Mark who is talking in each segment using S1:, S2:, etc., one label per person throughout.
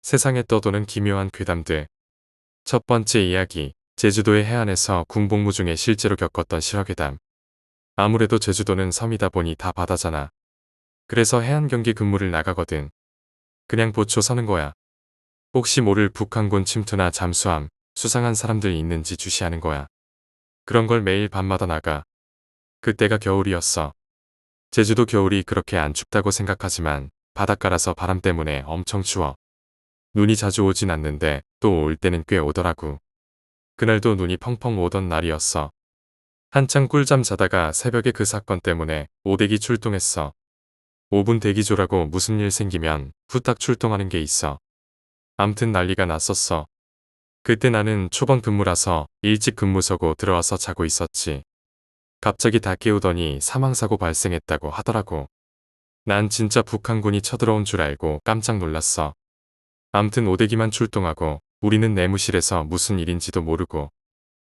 S1: 세상에 떠도는 기묘한 괴담들. 첫 번째 이야기. 제주도의 해안에서 군복무 중에 실제로 겪었던 실화괴담. 아무래도 제주도는 섬이다 보니 다 바다잖아. 그래서 해안 경기 근무를 나가거든. 그냥 보초 서는 거야. 혹시 모를 북한군 침투나 잠수함, 수상한 사람들 있는지 주시하는 거야. 그런 걸 매일 밤마다 나가. 그때가 겨울이었어. 제주도 겨울이 그렇게 안 춥다고 생각하지만 바닷가라서 바람 때문에 엄청 추워. 눈이 자주 오진 않는데 또 올 때는 꽤 오더라고. 그날도 눈이 펑펑 오던 날이었어. 한창 꿀잠 자다가 새벽에 그 사건 때문에 오대기 출동했어. 5분 대기조라고 무슨 일 생기면 후딱 출동하는 게 있어. 암튼 난리가 났었어. 그때 나는 초반 근무라서 일찍 근무서고 들어와서 자고 있었지. 갑자기 다 깨우더니 사망사고 발생했다고 하더라고. 난 진짜 북한군이 쳐들어온 줄 알고 깜짝 놀랐어. 암튼 오대기만 출동하고 우리는 내무실에서 무슨 일인지도 모르고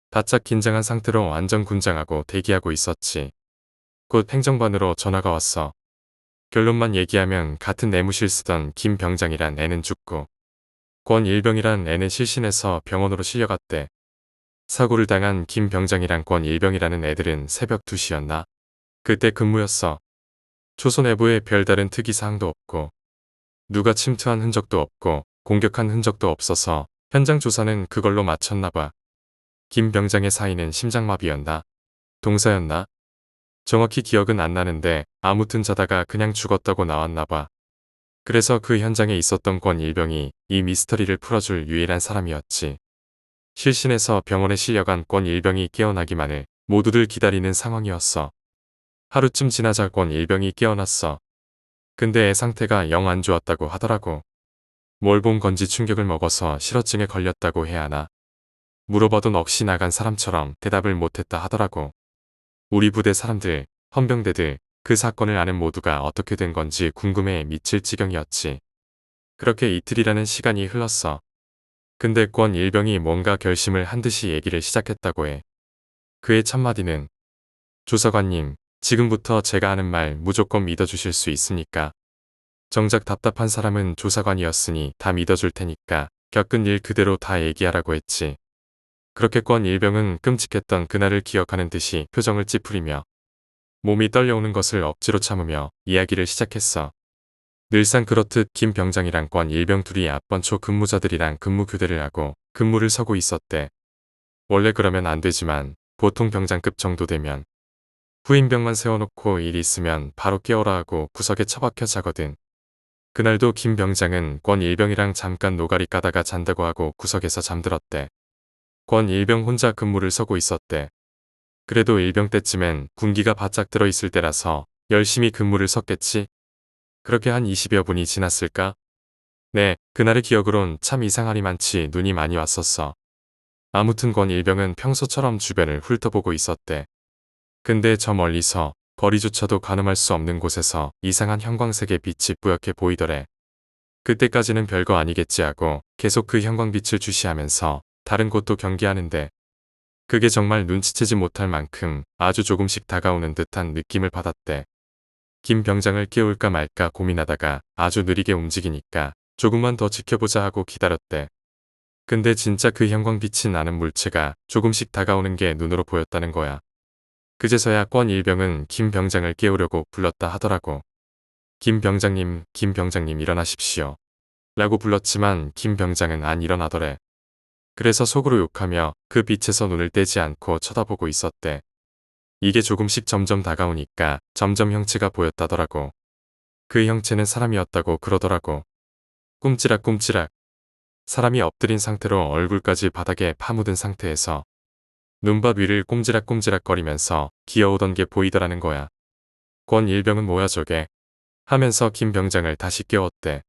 S1: 바짝 긴장한 상태로 완전 군장하고 대기하고 있었지. 곧 행정반으로 전화가 왔어. 결론만 얘기하면 같은 내무실 쓰던 김 병장이란 애는 죽고 권 일병이란 애는 실신해서 병원으로 실려갔대. 사고를 당한 김 병장이랑 권 일병이라는 애들은 새벽 2시였나? 그때 근무였어. 초소 내부에 별다른 특이사항도 없고 누가 침투한 흔적도 없고 공격한 흔적도 없어서 현장 조사는 그걸로 마쳤나봐. 김 병장의 사인은 심장마비였나? 동사였나? 정확히 기억은 안 나는데 아무튼 자다가 그냥 죽었다고 나왔나봐. 그래서 그 현장에 있었던 권 일병이 이 미스터리를 풀어줄 유일한 사람이었지. 실신해서 병원에 실려간 권 일병이 깨어나기만을 모두들 기다리는 상황이었어. 하루쯤 지나자 권 일병이 깨어났어. 근데 애 상태가 영 안 좋았다고 하더라고. 뭘 본 건지 충격을 먹어서 실어증에 걸렸다고 해야 하나. 물어봐도 넋이 나간 사람처럼 대답을 못했다 하더라고. 우리 부대 사람들, 헌병대들, 그 사건을 아는 모두가 어떻게 된 건지 궁금해 미칠 지경이었지. 그렇게 이틀이라는 시간이 흘렀어. 근데 권 일병이 뭔가 결심을 한 듯이 얘기를 시작했다고 해. 그의 첫마디는 조사관님, 지금부터 제가 하는 말 무조건 믿어주실 수 있습니까? 정작 답답한 사람은 조사관이었으니 다 믿어줄 테니까 겪은 일 그대로 다 얘기하라고 했지. 그렇게 권 일병은 끔찍했던 그날을 기억하는 듯이 표정을 찌푸리며 몸이 떨려오는 것을 억지로 참으며 이야기를 시작했어. 늘상 그렇듯 김 병장이랑 권 일병 둘이 앞번초 근무자들이랑 근무 교대를 하고 근무를 서고 있었대. 원래 그러면 안 되지만 보통 병장급 정도 되면 후임병만 세워놓고 일 있으면 바로 깨워라 하고 구석에 처박혀 자거든. 그날도 김 병장은 권 일병이랑 잠깐 노가리 까다가 잔다고 하고 구석에서 잠들었대. 권 일병 혼자 근무를 서고 있었대. 그래도 일병 때쯤엔 군기가 바짝 들어있을 때라서 열심히 근무를 섰겠지. 그렇게 한 20여 분이 지났을까? 네, 그날의 기억으론 참 이상하니 많지 눈이 많이 왔었어. 아무튼 권 일병은 평소처럼 주변을 훑어보고 있었대. 근데 저 멀리서 거리조차도 가늠할 수 없는 곳에서 이상한 형광색의 빛이 뿌옇게 보이더래. 그때까지는 별거 아니겠지 하고 계속 그 형광빛을 주시하면서 다른 곳도 경계하는데 그게 정말 눈치채지 못할 만큼 아주 조금씩 다가오는 듯한 느낌을 받았대. 김 병장을 깨울까 말까 고민하다가 아주 느리게 움직이니까 조금만 더 지켜보자 하고 기다렸대. 근데 진짜 그 형광빛이 나는 물체가 조금씩 다가오는 게 눈으로 보였다는 거야. 그제서야 권 일병은 김 병장을 깨우려고 불렀다 하더라고. 김 병장님 일어나십시오. 라고 불렀지만 김 병장은 안 일어나더래. 그래서 속으로 욕하며 그 빛에서 눈을 떼지 않고 쳐다보고 있었대. 이게 조금씩 점점 다가오니까 점점 형체가 보였다더라고. 그 형체는 사람이었다고 그러더라고. 꿈치락꿈치락. 사람이 엎드린 상태로 얼굴까지 바닥에 파묻은 상태에서 눈밭 위를 꼼지락꼼지락거리면서 기어오던 게 보이더라는 거야. 권 일병은 뭐야 저게? 하면서 김 병장을 다시 깨웠대.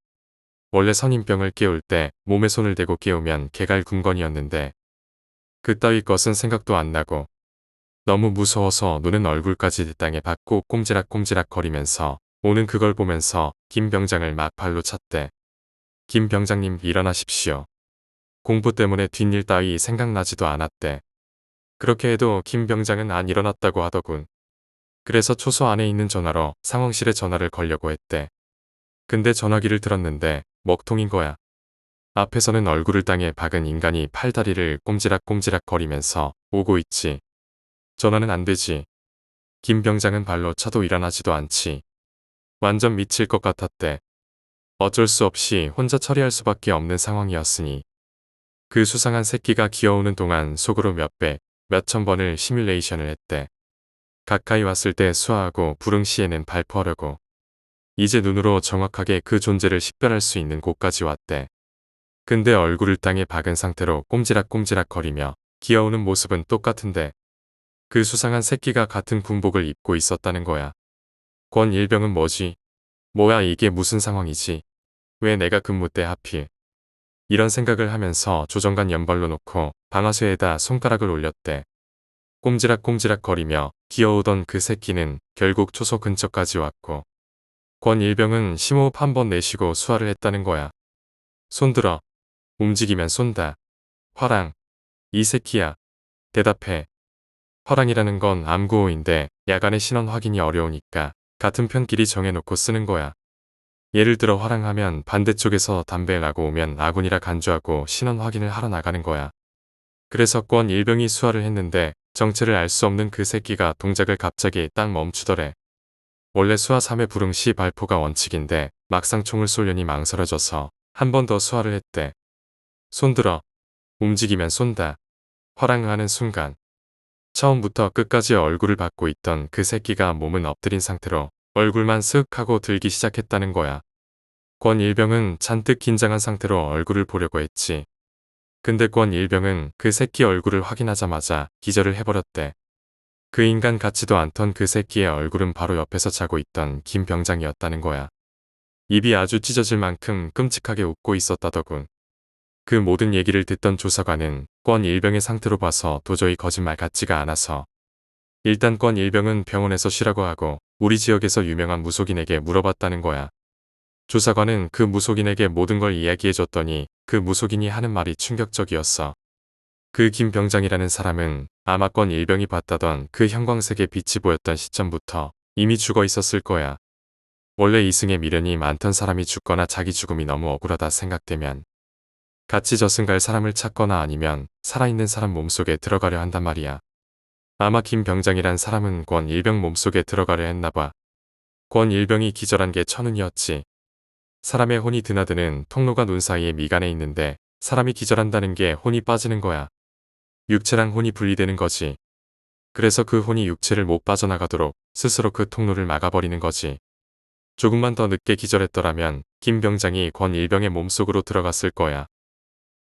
S1: 원래 선임병을 깨울 때 몸에 손을 대고 깨우면 개갈군건이었는데 그따위 것은 생각도 안 나고 너무 무서워서 눈은 얼굴까지 땅에 받고 꼼지락꼼지락 거리면서 오는 그걸 보면서 김 병장을 막 발로 찼대. 김 병장님 일어나십시오. 공부 때문에 뒷일 따위 생각나지도 않았대. 그렇게 해도 김 병장은 안 일어났다고 하더군. 그래서 초소 안에 있는 전화로 상황실에 전화를 걸려고 했대. 근데 전화기를 들었는데 먹통인 거야. 앞에서는 얼굴을 땅에 박은 인간이 팔다리를 꼼지락꼼지락 거리면서 오고 있지. 전화는 안 되지. 김 병장은 발로 차도 일어나지도 않지. 완전 미칠 것 같았대. 어쩔 수 없이 혼자 처리할 수밖에 없는 상황이었으니. 그 수상한 새끼가 기어오는 동안 속으로 몇 백, 몇천 번을 시뮬레이션을 했대. 가까이 왔을 때 수화하고 불응 시에는 발포하려고. 이제 눈으로 정확하게 그 존재를 식별할 수 있는 곳까지 왔대. 근데 얼굴을 땅에 박은 상태로 꼼지락꼼지락 거리며 기어오는 모습은 똑같은데 그 수상한 새끼가 같은 군복을 입고 있었다는 거야. 권일병은 뭐지? 뭐야 이게 무슨 상황이지? 왜 내가 근무 때 하필? 이런 생각을 하면서 조정관 연발로 놓고 방아쇠에다 손가락을 올렸대. 꼼지락꼼지락 거리며 기어오던 그 새끼는 결국 초소 근처까지 왔고 권일병은 심호흡 한 번 내쉬고 수화를 했다는 거야. 손들어. 움직이면 쏜다. 화랑. 이 새끼야. 대답해. 화랑이라는 건 암구호인데 야간에 신원 확인이 어려우니까 같은 편끼리 정해놓고 쓰는 거야. 예를 들어 화랑하면 반대쪽에서 담배 나고 오면 아군이라 간주하고 신원 확인을 하러 나가는 거야. 그래서 권일병이 수화를 했는데 정체를 알 수 없는 그 새끼가 동작을 갑자기 딱 멈추더래. 원래 수화 3회 불응 시 발포가 원칙인데 막상 총을 쏠려니 망설여져서 한 번 더 수화를 했대. 손들어. 움직이면 쏜다. 화랑하는 순간 처음부터 끝까지 얼굴을 받고 있던 그 새끼가 몸은 엎드린 상태로 얼굴만 쓱 하고 들기 시작했다는 거야. 권일병은 잔뜩 긴장한 상태로 얼굴을 보려고 했지. 근데 권일병은 그 새끼 얼굴을 확인하자마자 기절을 해버렸대. 그 인간 같지도 않던 그 새끼의 얼굴은 바로 옆에서 자고 있던 김 병장이었다는 거야. 입이 아주 찢어질 만큼 끔찍하게 웃고 있었다더군. 그 모든 얘기를 듣던 조사관은 권일병의 상태로 봐서 도저히 거짓말 같지가 않아서 일단 권일병은 병원에서 쉬라고 하고 우리 지역에서 유명한 무속인에게 물어봤다는 거야. 조사관은 그 무속인에게 모든 걸 이야기해줬더니 그 무속인이 하는 말이 충격적이었어. 그 김 병장이라는 사람은 아마 권일병이 봤다던 그 형광색의 빛이 보였던 시점부터 이미 죽어 있었을 거야. 원래 이승에 미련이 많던 사람이 죽거나 자기 죽음이 너무 억울하다 생각되면 같이 저승갈 사람을 찾거나 아니면 살아있는 사람 몸속에 들어가려 한단 말이야. 아마 김 병장이란 사람은 권일병 몸속에 들어가려 했나봐. 권일병이 기절한 게 천운이었지. 사람의 혼이 드나드는 통로가 눈 사이에 미간에 있는데 사람이 기절한다는 게 혼이 빠지는 거야. 육체랑 혼이 분리되는 거지. 그래서 그 혼이 육체를 못 빠져나가도록 스스로 그 통로를 막아버리는 거지. 조금만 더 늦게 기절했더라면 김 병장이 권일병의 몸속으로 들어갔을 거야.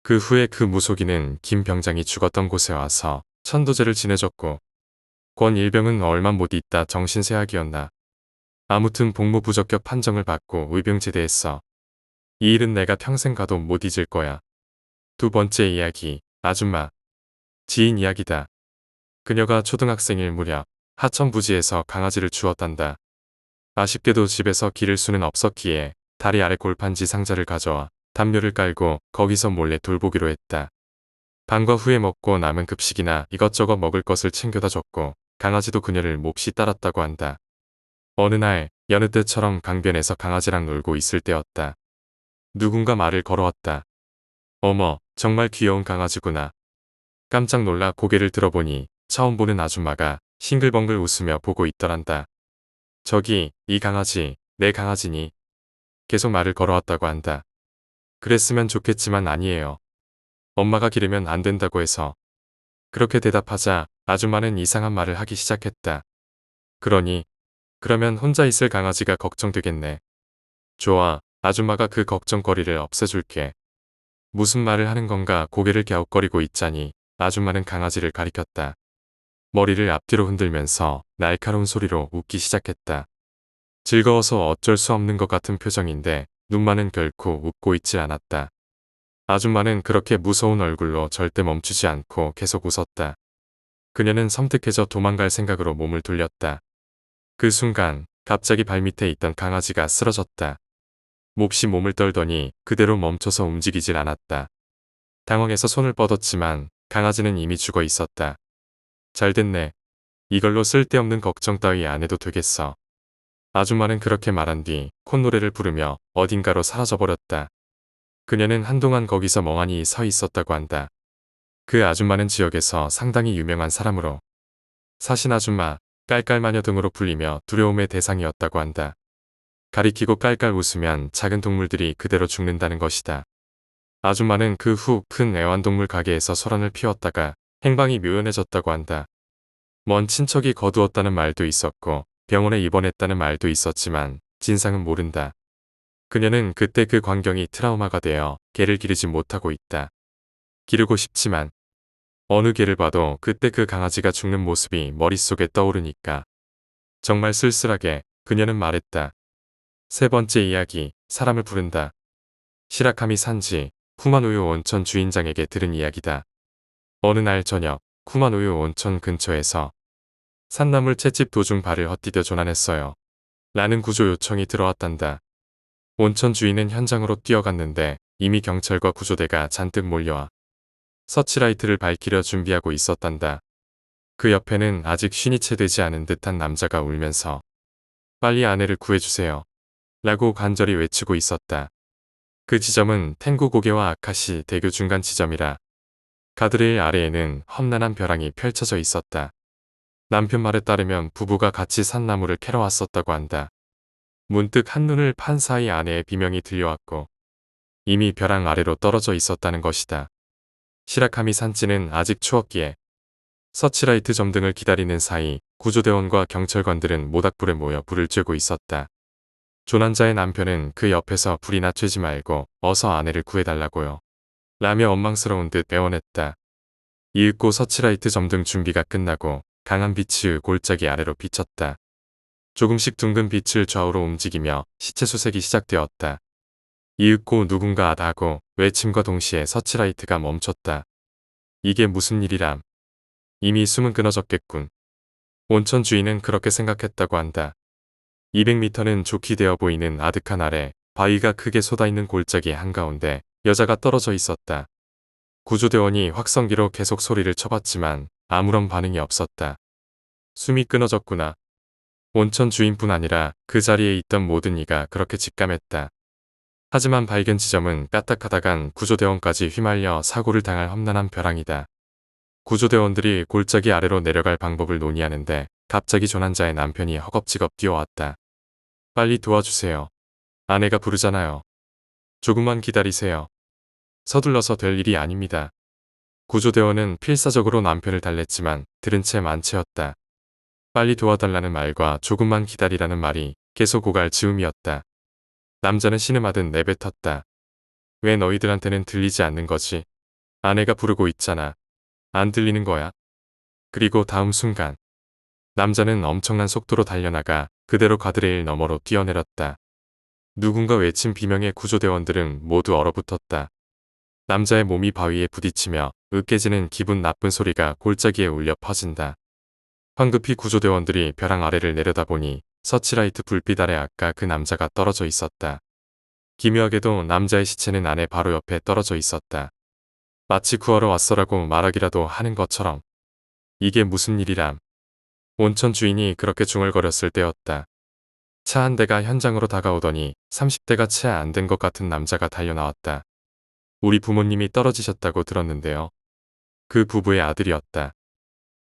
S1: 그 후에 그 무속인은 김 병장이 죽었던 곳에 와서 천도제를 지내줬고 권일병은 얼마 못 있다 정신쇠약이었나. 아무튼 복무 부적격 판정을 받고 의병제대했어. 이 일은 내가 평생 가도 못 잊을 거야. 두 번째 이야기, 아줌마. 지인 이야기다. 그녀가 초등학생일 무렵 하천 부지에서 강아지를 주었단다. 아쉽게도 집에서 기를 수는 없었기에 다리 아래 골판지 상자를 가져와 담요를 깔고 거기서 몰래 돌보기로 했다. 방과 후에 먹고 남은 급식이나 이것저것 먹을 것을 챙겨다 줬고 강아지도 그녀를 몹시 따랐다고 한다. 어느 날 여느 때처럼 강변에서 강아지랑 놀고 있을 때였다. 누군가 말을 걸어왔다. 어머, 정말 귀여운 강아지구나. 깜짝 놀라 고개를 들어보니 처음 보는 아줌마가 싱글벙글 웃으며 보고 있더란다. 저기, 이 강아지, 내 강아지니? 계속 말을 걸어왔다고 한다. 그랬으면 좋겠지만 아니에요. 엄마가 기르면 안 된다고 해서. 그렇게 대답하자 아줌마는 이상한 말을 하기 시작했다. 그러면 혼자 있을 강아지가 걱정되겠네. 좋아, 아줌마가 그 걱정거리를 없애줄게. 무슨 말을 하는 건가 고개를 갸웃거리고 있자니 아줌마는 강아지를 가리켰다. 머리를 앞뒤로 흔들면서 날카로운 소리로 웃기 시작했다. 즐거워서 어쩔 수 없는 것 같은 표정인데 눈만은 결코 웃고 있지 않았다. 아줌마는 그렇게 무서운 얼굴로 절대 멈추지 않고 계속 웃었다. 그녀는 섬뜩해져 도망갈 생각으로 몸을 돌렸다. 그 순간 갑자기 발밑에 있던 강아지가 쓰러졌다. 몹시 몸을 떨더니 그대로 멈춰서 움직이질 않았다. 당황해서 손을 뻗었지만 강아지는 이미 죽어 있었다. 잘 됐네. 이걸로 쓸데없는 걱정 따위 안 해도 되겠어. 아줌마는 그렇게 말한 뒤 콧노래를 부르며 어딘가로 사라져버렸다. 그녀는 한동안 거기서 멍하니 서 있었다고 한다. 그 아줌마는 지역에서 상당히 유명한 사람으로 사신 아줌마, 깔깔마녀 등으로 불리며 두려움의 대상이었다고 한다. 가리키고 깔깔 웃으면 작은 동물들이 그대로 죽는다는 것이다. 아줌마는 그 후 큰 애완동물 가게에서 소란을 피웠다가 행방이 묘연해졌다고 한다. 먼 친척이 거두었다는 말도 있었고 병원에 입원했다는 말도 있었지만 진상은 모른다. 그녀는 그때 그 광경이 트라우마가 되어 개를 기르지 못하고 있다. 기르고 싶지만 어느 개를 봐도 그때 그 강아지가 죽는 모습이 머릿속에 떠오르니까 정말 쓸쓸하게 그녀는 말했다. 세 번째 이야기, 사람을 부른다. 시라카미 산지 쿠마노유 온천 주인장에게 들은 이야기다. 어느 날 저녁 쿠마노유 온천 근처에서 산나물 채집 도중 발을 헛디뎌 조난했어요. 라는 구조 요청이 들어왔단다. 온천 주인은 현장으로 뛰어갔는데 이미 경찰과 구조대가 잔뜩 몰려와 서치라이트를 밝히려 준비하고 있었단다. 그 옆에는 아직 쉰이 채 되지 않은 듯한 남자가 울면서 빨리 아내를 구해주세요. 라고 간절히 외치고 있었다. 그 지점은 탱구 고개와 아카시 대교 중간 지점이라 가드레일 아래에는 험난한 벼랑이 펼쳐져 있었다. 남편 말에 따르면 부부가 같이 산나무를 캐러 왔었다고 한다. 문득 한눈을 판 사이 아내의 비명이 들려왔고 이미 벼랑 아래로 떨어져 있었다는 것이다. 시라카미 산지는 아직 추웠기에 서치라이트 점등을 기다리는 사이 구조대원과 경찰관들은 모닥불에 모여 불을 쬐고 있었다. 조난자의 남편은 그 옆에서 불이나 쬐지 말고 어서 아내를 구해달라고요. 라며 원망스러운 듯 애원했다. 이윽고 서치라이트 점등 준비가 끝나고 강한 빛이 골짜기 아래로 비쳤다. 조금씩 둥근 빛을 좌우로 움직이며 시체 수색이 시작되었다. 이윽고 누군가 아다고 외침과 동시에 서치라이트가 멈췄다. 이게 무슨 일이람. 이미 숨은 끊어졌겠군. 온천 주인은 그렇게 생각했다고 한다. 200m는 좋게 되어 보이는 아득한 아래 바위가 크게 쏟아있는 골짜기 한가운데 여자가 떨어져 있었다. 구조대원이 확성기로 계속 소리를 쳐봤지만 아무런 반응이 없었다. 숨이 끊어졌구나. 온천 주인뿐 아니라 그 자리에 있던 모든 이가 그렇게 직감했다. 하지만 발견 지점은 까딱하다간 구조대원까지 휘말려 사고를 당할 험난한 벼랑이다. 구조대원들이 골짜기 아래로 내려갈 방법을 논의하는데 갑자기 조난자의 남편이 허겁지겁 뛰어왔다. 빨리 도와주세요. 아내가 부르잖아요. 조금만 기다리세요. 서둘러서 될 일이 아닙니다. 구조대원은 필사적으로 남편을 달랬지만 들은 채 만체였다. 빨리 도와달라는 말과 조금만 기다리라는 말이 계속 오갈 즈음이었다. 남자는 신음하듯 내뱉었다. 왜 너희들한테는 들리지 않는 거지? 아내가 부르고 있잖아. 안 들리는 거야? 그리고 다음 순간 남자는 엄청난 속도로 달려나가 그대로 가드레일 너머로 뛰어내렸다. 누군가 외친 비명에 구조대원들은 모두 얼어붙었다. 남자의 몸이 바위에 부딪히며 으깨지는 기분 나쁜 소리가 골짜기에 울려 퍼진다. 황급히 구조대원들이 벼랑 아래를 내려다보니 서치라이트 불빛 아래 아까 그 남자가 떨어져 있었다. 기묘하게도 남자의 시체는 아내 바로 옆에 떨어져 있었다. 마치 구하러 왔어라고 말하기라도 하는 것처럼. 이게 무슨 일이람. 온천 주인이 그렇게 중얼거렸을 때였다. 차 한 대가 현장으로 다가오더니 30대가 채 안 된 것 같은 남자가 달려나왔다. 우리 부모님이 떨어지셨다고 들었는데요. 그 부부의 아들이었다.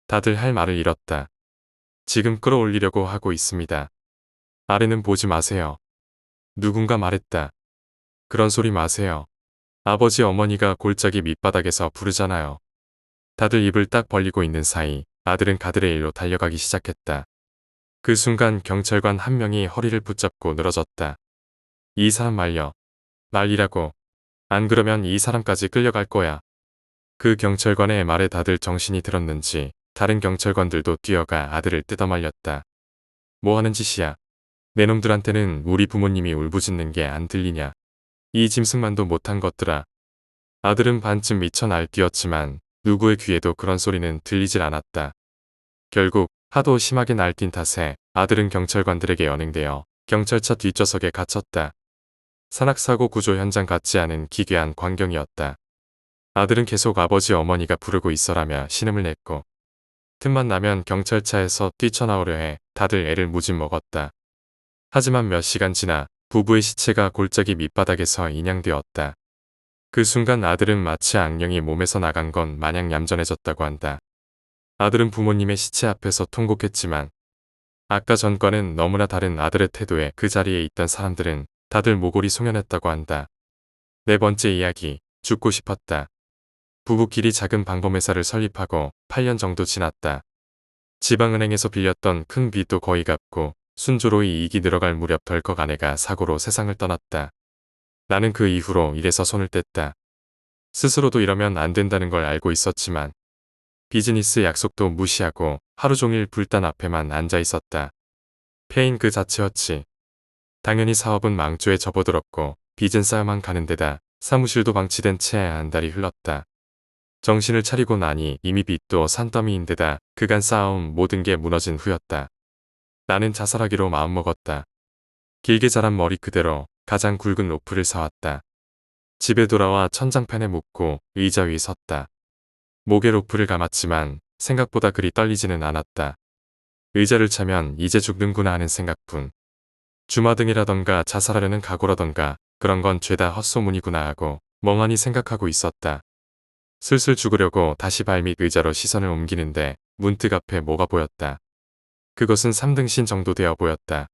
S1: 다들 할 말을 잃었다. 지금 끌어올리려고 하고 있습니다. 아래는 보지 마세요. 누군가 말했다. 그런 소리 마세요. 아버지 어머니가 골짜기 밑바닥에서 부르잖아요. 다들 입을 딱 벌리고 있는 사이 아들은 가드레일로 달려가기 시작했다. 그 순간 경찰관 한 명이 허리를 붙잡고 늘어졌다. 이 사람 말려. 말리라고. 안 그러면 이 사람까지 끌려갈 거야. 그 경찰관의 말에 다들 정신이 들었는지 다른 경찰관들도 뛰어가 아들을 뜯어말렸다. 뭐 하는 짓이야. 내 놈들한테는 우리 부모님이 울부짖는 게 안 들리냐. 이 짐승만도 못한 것들아. 아들은 반쯤 미쳐 날뛰었지만 누구의 귀에도 그런 소리는 들리질 않았다. 결국 하도 심하게 날뛴 탓에 아들은 경찰관들에게 연행되어 경찰차 뒷좌석에 갇혔다. 산악사고 구조 현장 같지 않은 기괴한 광경이었다. 아들은 계속 아버지 어머니가 부르고 있어라며 신음을 냈고 틈만 나면 경찰차에서 뛰쳐나오려 해 다들 애를 무진 먹었다. 하지만 몇 시간 지나 부부의 시체가 골짜기 밑바닥에서 인양되었다. 그 순간 아들은 마치 악령이 몸에서 나간 건 마냥 얌전해졌다고 한다. 아들은 부모님의 시체 앞에서 통곡했지만 아까 전과는 너무나 다른 아들의 태도에 그 자리에 있던 사람들은 다들 모골이 송연했다고 한다. 네 번째 이야기, 죽고 싶었다. 부부끼리 작은 방범회사를 설립하고 8년 정도 지났다. 지방은행에서 빌렸던 큰 빚도 거의 갚고 순조로이 이익이 늘어갈 무렵 덜컥 아내가 사고로 세상을 떠났다. 나는 그 이후로 일에서 손을 뗐다. 스스로도 이러면 안 된다는 걸 알고 있었지만 비즈니스 약속도 무시하고 하루 종일 불단 앞에만 앉아 있었다. 패인 그 자체였지. 당연히 사업은 망조에 접어들었고 빚은 쌓여만 가는 데다 사무실도 방치된 채 한 달이 흘렀다. 정신을 차리고 나니 이미 빚도 산더미인데다 그간 쌓아온 모든 게 무너진 후였다. 나는 자살하기로 마음먹었다. 길게 자란 머리 그대로 가장 굵은 로프를 사왔다. 집에 돌아와 천장판에 묻고 의자 위에 섰다. 목에 로프를 감았지만 생각보다 그리 떨리지는 않았다. 의자를 차면 이제 죽는구나 하는 생각뿐. 주마등이라던가 자살하려는 각오라던가 그런 건 죄다 헛소문이구나 하고 멍하니 생각하고 있었다. 슬슬 죽으려고 다시 발밑 의자로 시선을 옮기는데 문득 앞에 뭐가 보였다. 그것은 3등신 정도 되어 보였다.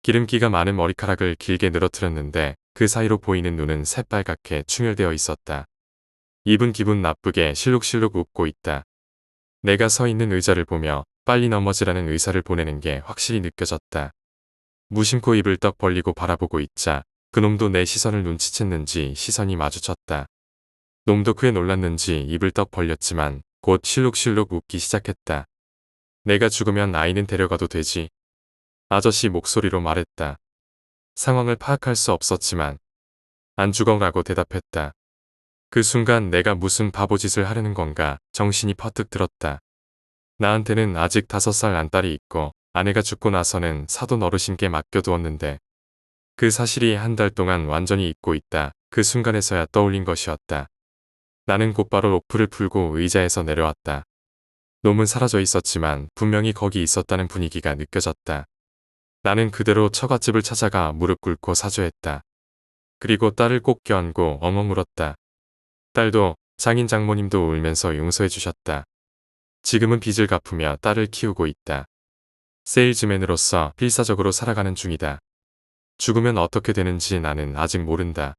S1: 기름기가 많은 머리카락을 길게 늘어뜨렸는데 그 사이로 보이는 눈은 새빨갛게 충혈되어 있었다. 입은 기분 나쁘게 실룩실룩 웃고 있다. 내가 서 있는 의자를 보며 빨리 넘어지라는 의사를 보내는 게 확실히 느껴졌다. 무심코 입을 떡 벌리고 바라보고 있자 그놈도 내 시선을 눈치챘는지 시선이 마주쳤다. 놈도 그에 놀랐는지 입을 떡 벌렸지만 곧 실룩실룩 웃기 시작했다. 내가 죽으면 아이는 데려가도 되지. 아저씨 목소리로 말했다. 상황을 파악할 수 없었지만 안 죽어라고 대답했다. 그 순간 내가 무슨 바보짓을 하려는 건가 정신이 퍼뜩 들었다. 나한테는 아직 5살 난 딸이 있고 아내가 죽고 나서는 사돈 어르신께 맡겨두었는데 그 사실이 한 달 동안 완전히 잊고 있다. 그 순간에서야 떠올린 것이었다. 나는 곧바로 로프를 풀고 의자에서 내려왔다. 놈은 사라져 있었지만 분명히 거기 있었다는 분위기가 느껴졌다. 나는 그대로 처갓집을 찾아가 무릎 꿇고 사죄했다. 그리고 딸을 꼭 껴안고 엉엉 울었다. 딸도 장인 장모님도 울면서 용서해 주셨다. 지금은 빚을 갚으며 딸을 키우고 있다. 세일즈맨으로서 필사적으로 살아가는 중이다. 죽으면 어떻게 되는지 나는 아직 모른다.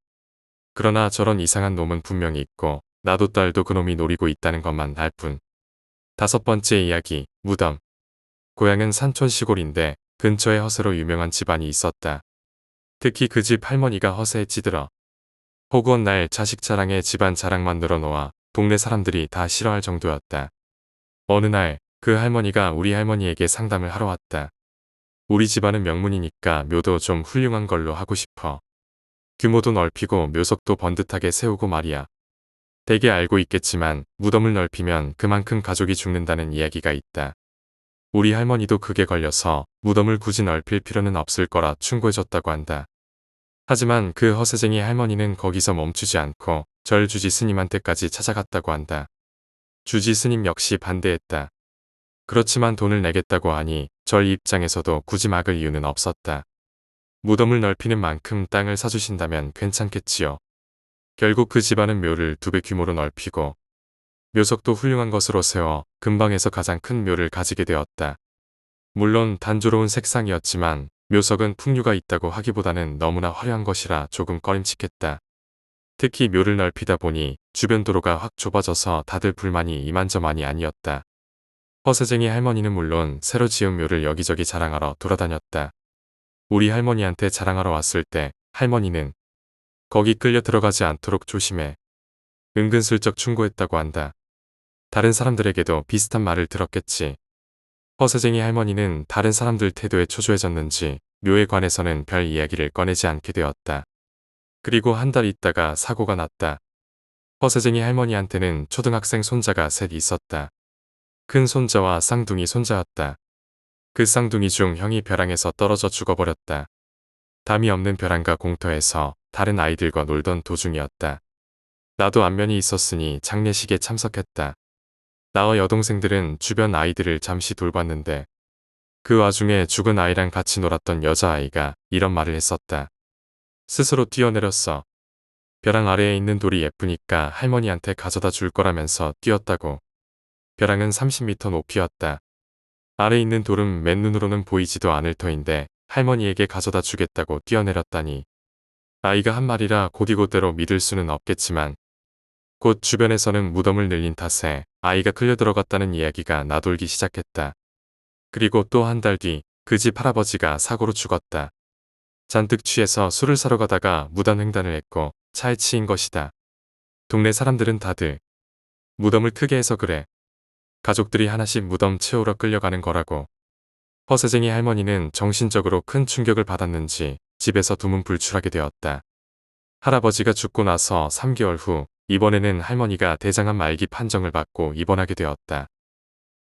S1: 그러나 저런 이상한 놈은 분명히 있고 나도 딸도 그놈이 노리고 있다는 것만 알 뿐. 5번째 이야기, 무덤. 고향은 산촌 시골인데 근처에 허세로 유명한 집안이 있었다. 특히 그 집 할머니가 허세에 찌들어 호구한 날 자식 자랑에 집안 자랑만 늘어놓아 동네 사람들이 다 싫어할 정도였다. 어느 날 그 할머니가 우리 할머니에게 상담을 하러 왔다. 우리 집안은 명문이니까 묘도 좀 훌륭한 걸로 하고 싶어. 규모도 넓히고 묘석도 번듯하게 세우고 말이야. 대개 알고 있겠지만 무덤을 넓히면 그만큼 가족이 죽는다는 이야기가 있다. 우리 할머니도 그게 걸려서 무덤을 굳이 넓힐 필요는 없을 거라 충고해줬다고 한다. 하지만 그 허세쟁이 할머니는 거기서 멈추지 않고 절 주지 스님한테까지 찾아갔다고 한다. 주지 스님 역시 반대했다. 그렇지만 돈을 내겠다고 하니 절 입장에서도 굳이 막을 이유는 없었다. 무덤을 넓히는 만큼 땅을 사주신다면 괜찮겠지요. 결국 그 집안은 묘를 2배 규모로 넓히고 묘석도 훌륭한 것으로 세워 근방에서 가장 큰 묘를 가지게 되었다. 물론 단조로운 색상이었지만 묘석은 풍류가 있다고 하기보다는 너무나 화려한 것이라 조금 꺼림칙했다. 특히 묘를 넓히다 보니 주변 도로가 확 좁아져서 다들 불만이 이만저만이 아니었다. 허세쟁이 할머니는 물론 새로 지은 묘를 여기저기 자랑하러 돌아다녔다. 우리 할머니한테 자랑하러 왔을 때 할머니는 거기 끌려 들어가지 않도록 조심해. 은근슬쩍 충고했다고 한다. 다른 사람들에게도 비슷한 말을 들었겠지. 허세쟁이 할머니는 다른 사람들 태도에 초조해졌는지 묘에 관해서는 별 이야기를 꺼내지 않게 되었다. 그리고 한 달 있다가 사고가 났다. 허세쟁이 할머니한테는 초등학생 손자가 셋 있었다. 큰 손자와 쌍둥이 손자였다. 그 쌍둥이 중 형이 벼랑에서 떨어져 죽어버렸다. 담이 없는 벼랑과 공터에서 다른 아이들과 놀던 도중이었다. 나도 안면이 있었으니 장례식에 참석했다. 나와 여동생들은 주변 아이들을 잠시 돌봤는데 그 와중에 죽은 아이랑 같이 놀았던 여자아이가 이런 말을 했었다. 스스로 뛰어내렸어. 벼랑 아래에 있는 돌이 예쁘니까 할머니한테 가져다 줄 거라면서 뛰었다고. 벼랑은 30m 높이였다. 아래 있는 돌은 맨눈으로는 보이지도 않을 터인데 할머니에게 가져다 주겠다고 뛰어내렸다니. 아이가 한 말이라 곧이곧대로 믿을 수는 없겠지만 곧 주변에서는 무덤을 늘린 탓에 아이가 끌려 들어갔다는 이야기가 나돌기 시작했다. 그리고 또 한 달 뒤 그 집 할아버지가 사고로 죽었다. 잔뜩 취해서 술을 사러 가다가 무단횡단을 했고 차에 치인 것이다. 동네 사람들은 다들 무덤을 크게 해서 그래. 가족들이 하나씩 무덤 채우러 끌려가는 거라고. 허세쟁이 할머니는 정신적으로 큰 충격을 받았는지 집에서 두문불출하게 되었다. 할아버지가 죽고 나서 3개월 후 이번에는 할머니가 대장암 말기 판정을 받고 입원하게 되었다.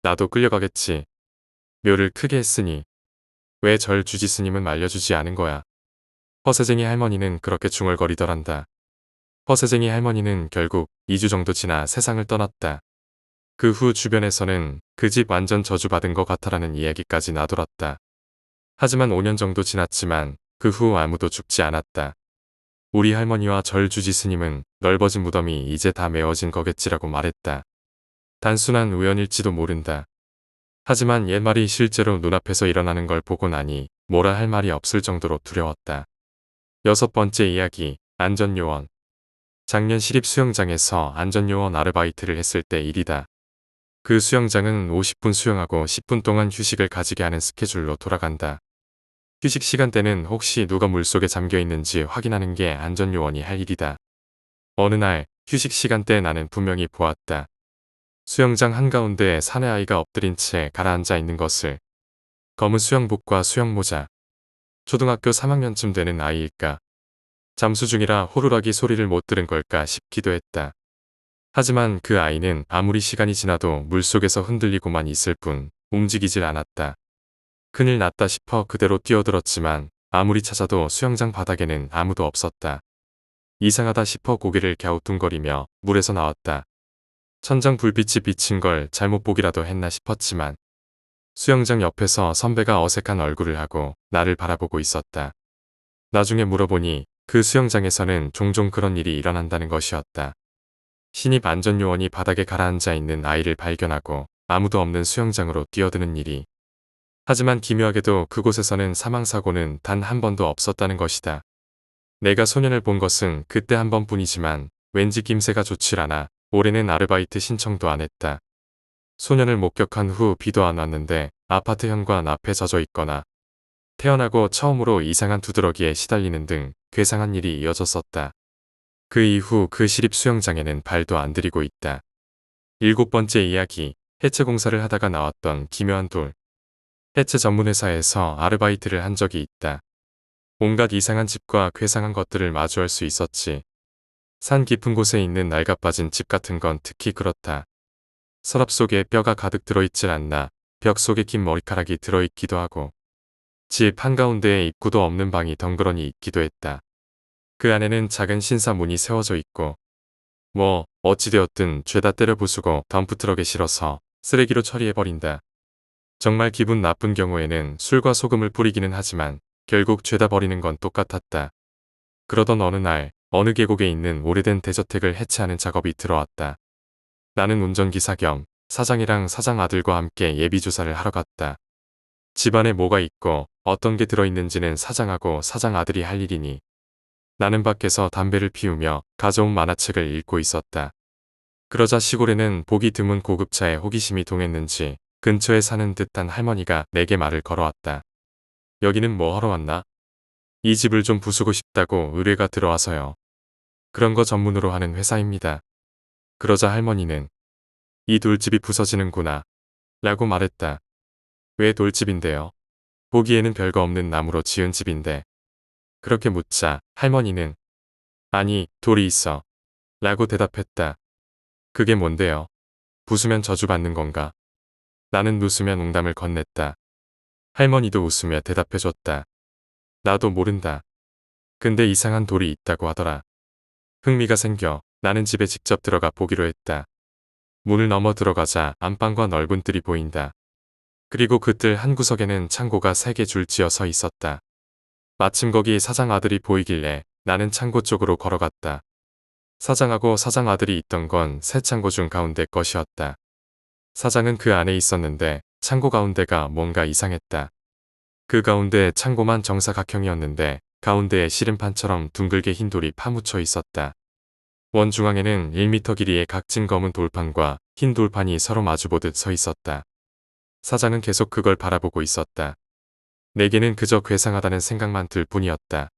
S1: 나도 끌려가겠지. 묘를 크게 했으니 왜 절 주지 스님은 말려주지 않은 거야. 허세쟁이 할머니는 그렇게 중얼거리더란다. 허세쟁이 할머니는 결국 2주 정도 지나 세상을 떠났다. 그 후 주변에서는 그 집 완전 저주받은 것 같아라는 이야기까지 나돌았다. 하지만 5년 정도 지났지만 그 후 아무도 죽지 않았다. 우리 할머니와 절 주지 스님은 넓어진 무덤이 이제 다 메워진 거겠지라고 말했다. 단순한 우연일지도 모른다. 하지만 옛말이 실제로 눈앞에서 일어나는 걸 보고 나니 뭐라 할 말이 없을 정도로 두려웠다. 6번째 이야기, 안전요원. 작년 시립수영장에서 안전요원 아르바이트를 했을 때 일이다. 그 수영장은 50분 수영하고 10분 동안 휴식을 가지게 하는 스케줄로 돌아간다. 휴식 시간대는 혹시 누가 물속에 잠겨 있는지 확인하는 게 안전요원이 할 일이다. 어느 날 휴식 시간대에 나는 분명히 보았다. 수영장 한가운데에 사내아이가 엎드린 채 가라앉아 있는 것을. 검은 수영복과 수영모자. 초등학교 3학년쯤 되는 아이일까. 잠수 중이라 호루라기 소리를 못 들은 걸까 싶기도 했다. 하지만 그 아이는 아무리 시간이 지나도 물속에서 흔들리고만 있을 뿐 움직이질 않았다. 큰일 났다 싶어 그대로 뛰어들었지만 아무리 찾아도 수영장 바닥에는 아무도 없었다. 이상하다 싶어 고개를 갸우뚱거리며 물에서 나왔다. 천장 불빛이 비친 걸 잘못 보기라도 했나 싶었지만 수영장 옆에서 선배가 어색한 얼굴을 하고 나를 바라보고 있었다. 나중에 물어보니 그 수영장에서는 종종 그런 일이 일어난다는 것이었다. 신입 안전요원이 바닥에 가라앉아 있는 아이를 발견하고 아무도 없는 수영장으로 뛰어드는 일이. 하지만 기묘하게도 그곳에서는 사망사고는 단 한 번도 없었다는 것이다. 내가 소년을 본 것은 그때 한 번뿐이지만 왠지 김새가 좋질 않아 올해는 아르바이트 신청도 안 했다. 소년을 목격한 후 비도 안 왔는데 아파트 현관 앞에 젖어 있거나 태어나고 처음으로 이상한 두드러기에 시달리는 등 괴상한 일이 이어졌었다. 그 이후 그 시립 수영장에는 발도 안 들이고 있다. 7번째 이야기, 해체 공사를 하다가 나왔던 기묘한 돌. 해체 전문회사에서 아르바이트를 한 적이 있다. 온갖 이상한 집과 괴상한 것들을 마주할 수 있었지. 산 깊은 곳에 있는 낡아빠진 집 같은 건 특히 그렇다. 서랍 속에 뼈가 가득 들어있질 않나 벽 속에 긴 머리카락이 들어있기도 하고 집 한가운데에 입구도 없는 방이 덩그러니 있기도 했다. 그 안에는 작은 신사문이 세워져 있고 어찌되었든 죄다 때려 부수고 덤프트럭에 실어서 쓰레기로 처리해버린다. 정말 기분 나쁜 경우에는 술과 소금을 뿌리기는 하지만 결국 죄다 버리는 건 똑같았다. 그러던 어느 날 어느 계곡에 있는 오래된 대저택을 해체하는 작업이 들어왔다. 나는 운전기사 겸 사장이랑 사장 아들과 함께 예비조사를 하러 갔다. 집안에 뭐가 있고 어떤 게 들어있는지는 사장하고 사장 아들이 할 일이니 나는 밖에서 담배를 피우며 가져온 만화책을 읽고 있었다. 그러자 시골에는 보기 드문 고급차에 호기심이 동했는지 근처에 사는 듯한 할머니가 내게 말을 걸어왔다. 여기는 뭐 하러 왔나? 이 집을 좀 부수고 싶다고 의뢰가 들어와서요. 그런 거 전문으로 하는 회사입니다. 그러자 할머니는 이 돌집이 부서지는구나 라고 말했다. 왜 돌집인데요? 보기에는 별거 없는 나무로 지은 집인데. 그렇게 묻자 할머니는 아니 돌이 있어 라고 대답했다. 그게 뭔데요? 부수면 저주받는 건가? 나는 웃으며 농담을 건넸다. 할머니도 웃으며 대답해줬다. 나도 모른다. 근데 이상한 돌이 있다고 하더라. 흥미가 생겨 나는 집에 직접 들어가 보기로 했다. 문을 넘어 들어가자 안방과 넓은 뜰이 보인다. 그리고 그 뜰 한구석에는 창고가 3개 줄지어 서 있었다. 마침 거기 사장 아들이 보이길래 나는 창고 쪽으로 걸어갔다. 사장하고 사장 아들이 있던 건 새 창고 중 가운데 것이었다. 사장은 그 안에 있었는데 창고 가운데가 뭔가 이상했다. 그 가운데 창고만 정사각형이었는데 가운데에 씨름판처럼 둥글게 흰 돌이 파묻혀 있었다. 원 중앙에는 1m 길이의 각진 검은 돌판과 흰 돌판이 서로 마주보듯 서 있었다. 사장은 계속 그걸 바라보고 있었다. 내게는 그저 괴상하다는 생각만 들 뿐이었다.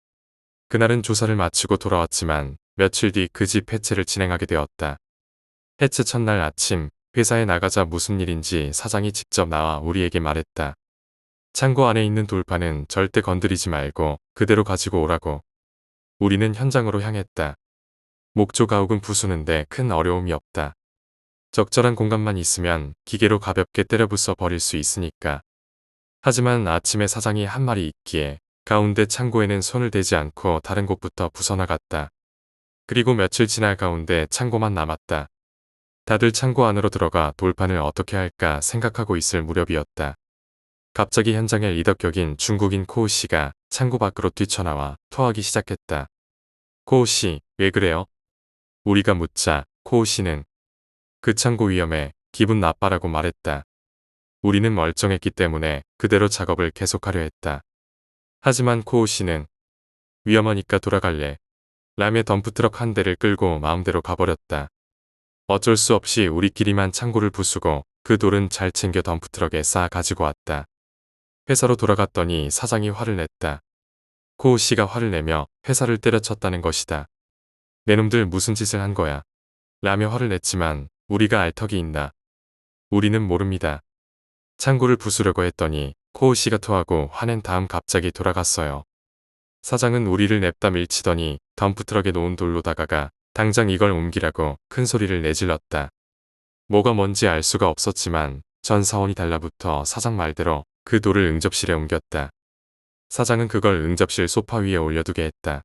S1: 그날은 조사를 마치고 돌아왔지만 며칠 뒤 그 집 해체를 진행하게 되었다. 해체 첫날 아침 회사에 나가자 무슨 일인지 사장이 직접 나와 우리에게 말했다. 창고 안에 있는 돌판은 절대 건드리지 말고 그대로 가지고 오라고. 우리는 현장으로 향했다. 목조 가옥은 부수는데 큰 어려움이 없다. 적절한 공간만 있으면 기계로 가볍게 때려 부숴 버릴 수 있으니까. 하지만 아침에 사장이 한 말이 있기에 가운데 창고에는 손을 대지 않고 다른 곳부터 부숴나갔다. 그리고 며칠 지나 가운데 창고만 남았다. 다들 창고 안으로 들어가 돌판을 어떻게 할까 생각하고 있을 무렵이었다. 갑자기 현장의 리더격인 중국인 코우 씨가 창고 밖으로 뛰쳐나와 토하기 시작했다. 코우 씨, 왜 그래요? 우리가 묻자 코우 씨는 그 창고 위험해, 기분 나빠라고 말했다. 우리는 멀쩡했기 때문에 그대로 작업을 계속하려 했다. 하지만 코우 씨는 위험하니까 돌아갈래. 라며 덤프트럭 한 대를 끌고 마음대로 가버렸다. 어쩔 수 없이 우리끼리만 창고를 부수고 그 돌은 잘 챙겨 덤프트럭에 쌓아 가지고 왔다. 회사로 돌아갔더니 사장이 화를 냈다. 코우 씨가 화를 내며 회사를 때려쳤다는 것이다. 내놈들 무슨 짓을 한 거야. 라며 화를 냈지만 우리가 알 턱이 있나. 우리는 모릅니다. 창고를 부수려고 했더니 코우 씨가 토하고 화낸 다음 갑자기 돌아갔어요. 사장은 우리를 냅다 밀치더니 덤프트럭에 놓은 돌로 다가가 당장 이걸 옮기라고 큰 소리를 내질렀다. 뭐가 뭔지 알 수가 없었지만 전 사원이 달라붙어 사장 말대로 그 돌을 응접실에 옮겼다. 사장은 그걸 응접실 소파 위에 올려두게 했다.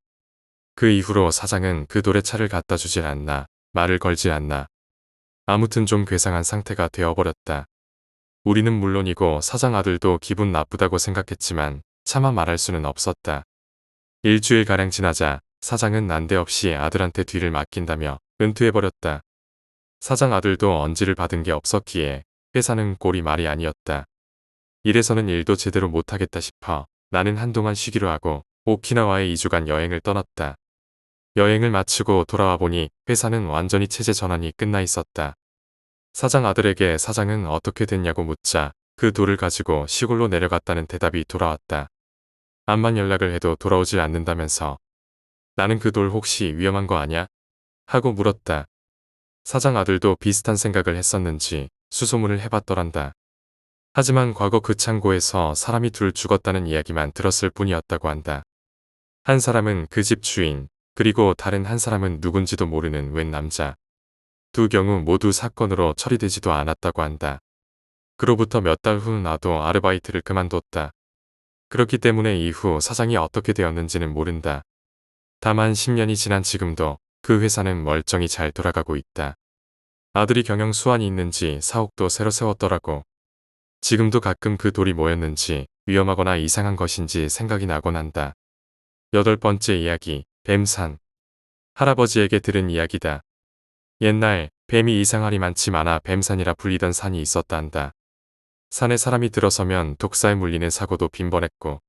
S1: 그 이후로 사장은 그 돌에 차를 갖다 주질 않나 말을 걸질 않나. 아무튼 좀 괴상한 상태가 되어버렸다. 우리는 물론이고 사장 아들도 기분 나쁘다고 생각했지만 차마 말할 수는 없었다. 일주일가량 지나자 사장은 난데없이 아들한테 뒤를 맡긴다며 은퇴해버렸다. 사장 아들도 언지를 받은 게 없었기에 회사는 꼴이 말이 아니었다. 이래서는 일도 제대로 못하겠다 싶어 나는 한동안 쉬기로 하고 오키나와에 2주간 여행을 떠났다. 여행을 마치고 돌아와 보니 회사는 완전히 체제 전환이 끝나 있었다. 사장 아들에게 사장은 어떻게 됐냐고 묻자 그 돌을 가지고 시골로 내려갔다는 대답이 돌아왔다. 암만 연락을 해도 돌아오질 않는다면서. 나는 그 돌 혹시 위험한 거 아냐? 하고 물었다. 사장 아들도 비슷한 생각을 했었는지 수소문을 해봤더란다. 하지만 과거 그 창고에서 사람이 둘 죽었다는 이야기만 들었을 뿐이었다고 한다. 한 사람은 그 집 주인, 그리고 다른 한 사람은 누군지도 모르는 웬 남자. 두 경우 모두 사건으로 처리되지도 않았다고 한다. 그로부터 몇 달 후 나도 아르바이트를 그만뒀다. 그렇기 때문에 이후 사장이 어떻게 되었는지는 모른다. 다만 10년이 지난 지금도 그 회사는 멀쩡히 잘 돌아가고 있다. 아들이 경영 수완이 있는지 사옥도 새로 세웠더라고. 지금도 가끔 그 돌이 뭐였는지 위험하거나 이상한 것인지 생각이 나곤 한다. 8번째 이야기, 뱀산. 할아버지에게 들은 이야기다. 옛날 뱀이 이상하리 많지 많아 뱀산이라 불리던 산이 있었단다. 산에 사람이 들어서면 독사에 물리는 사고도 빈번했고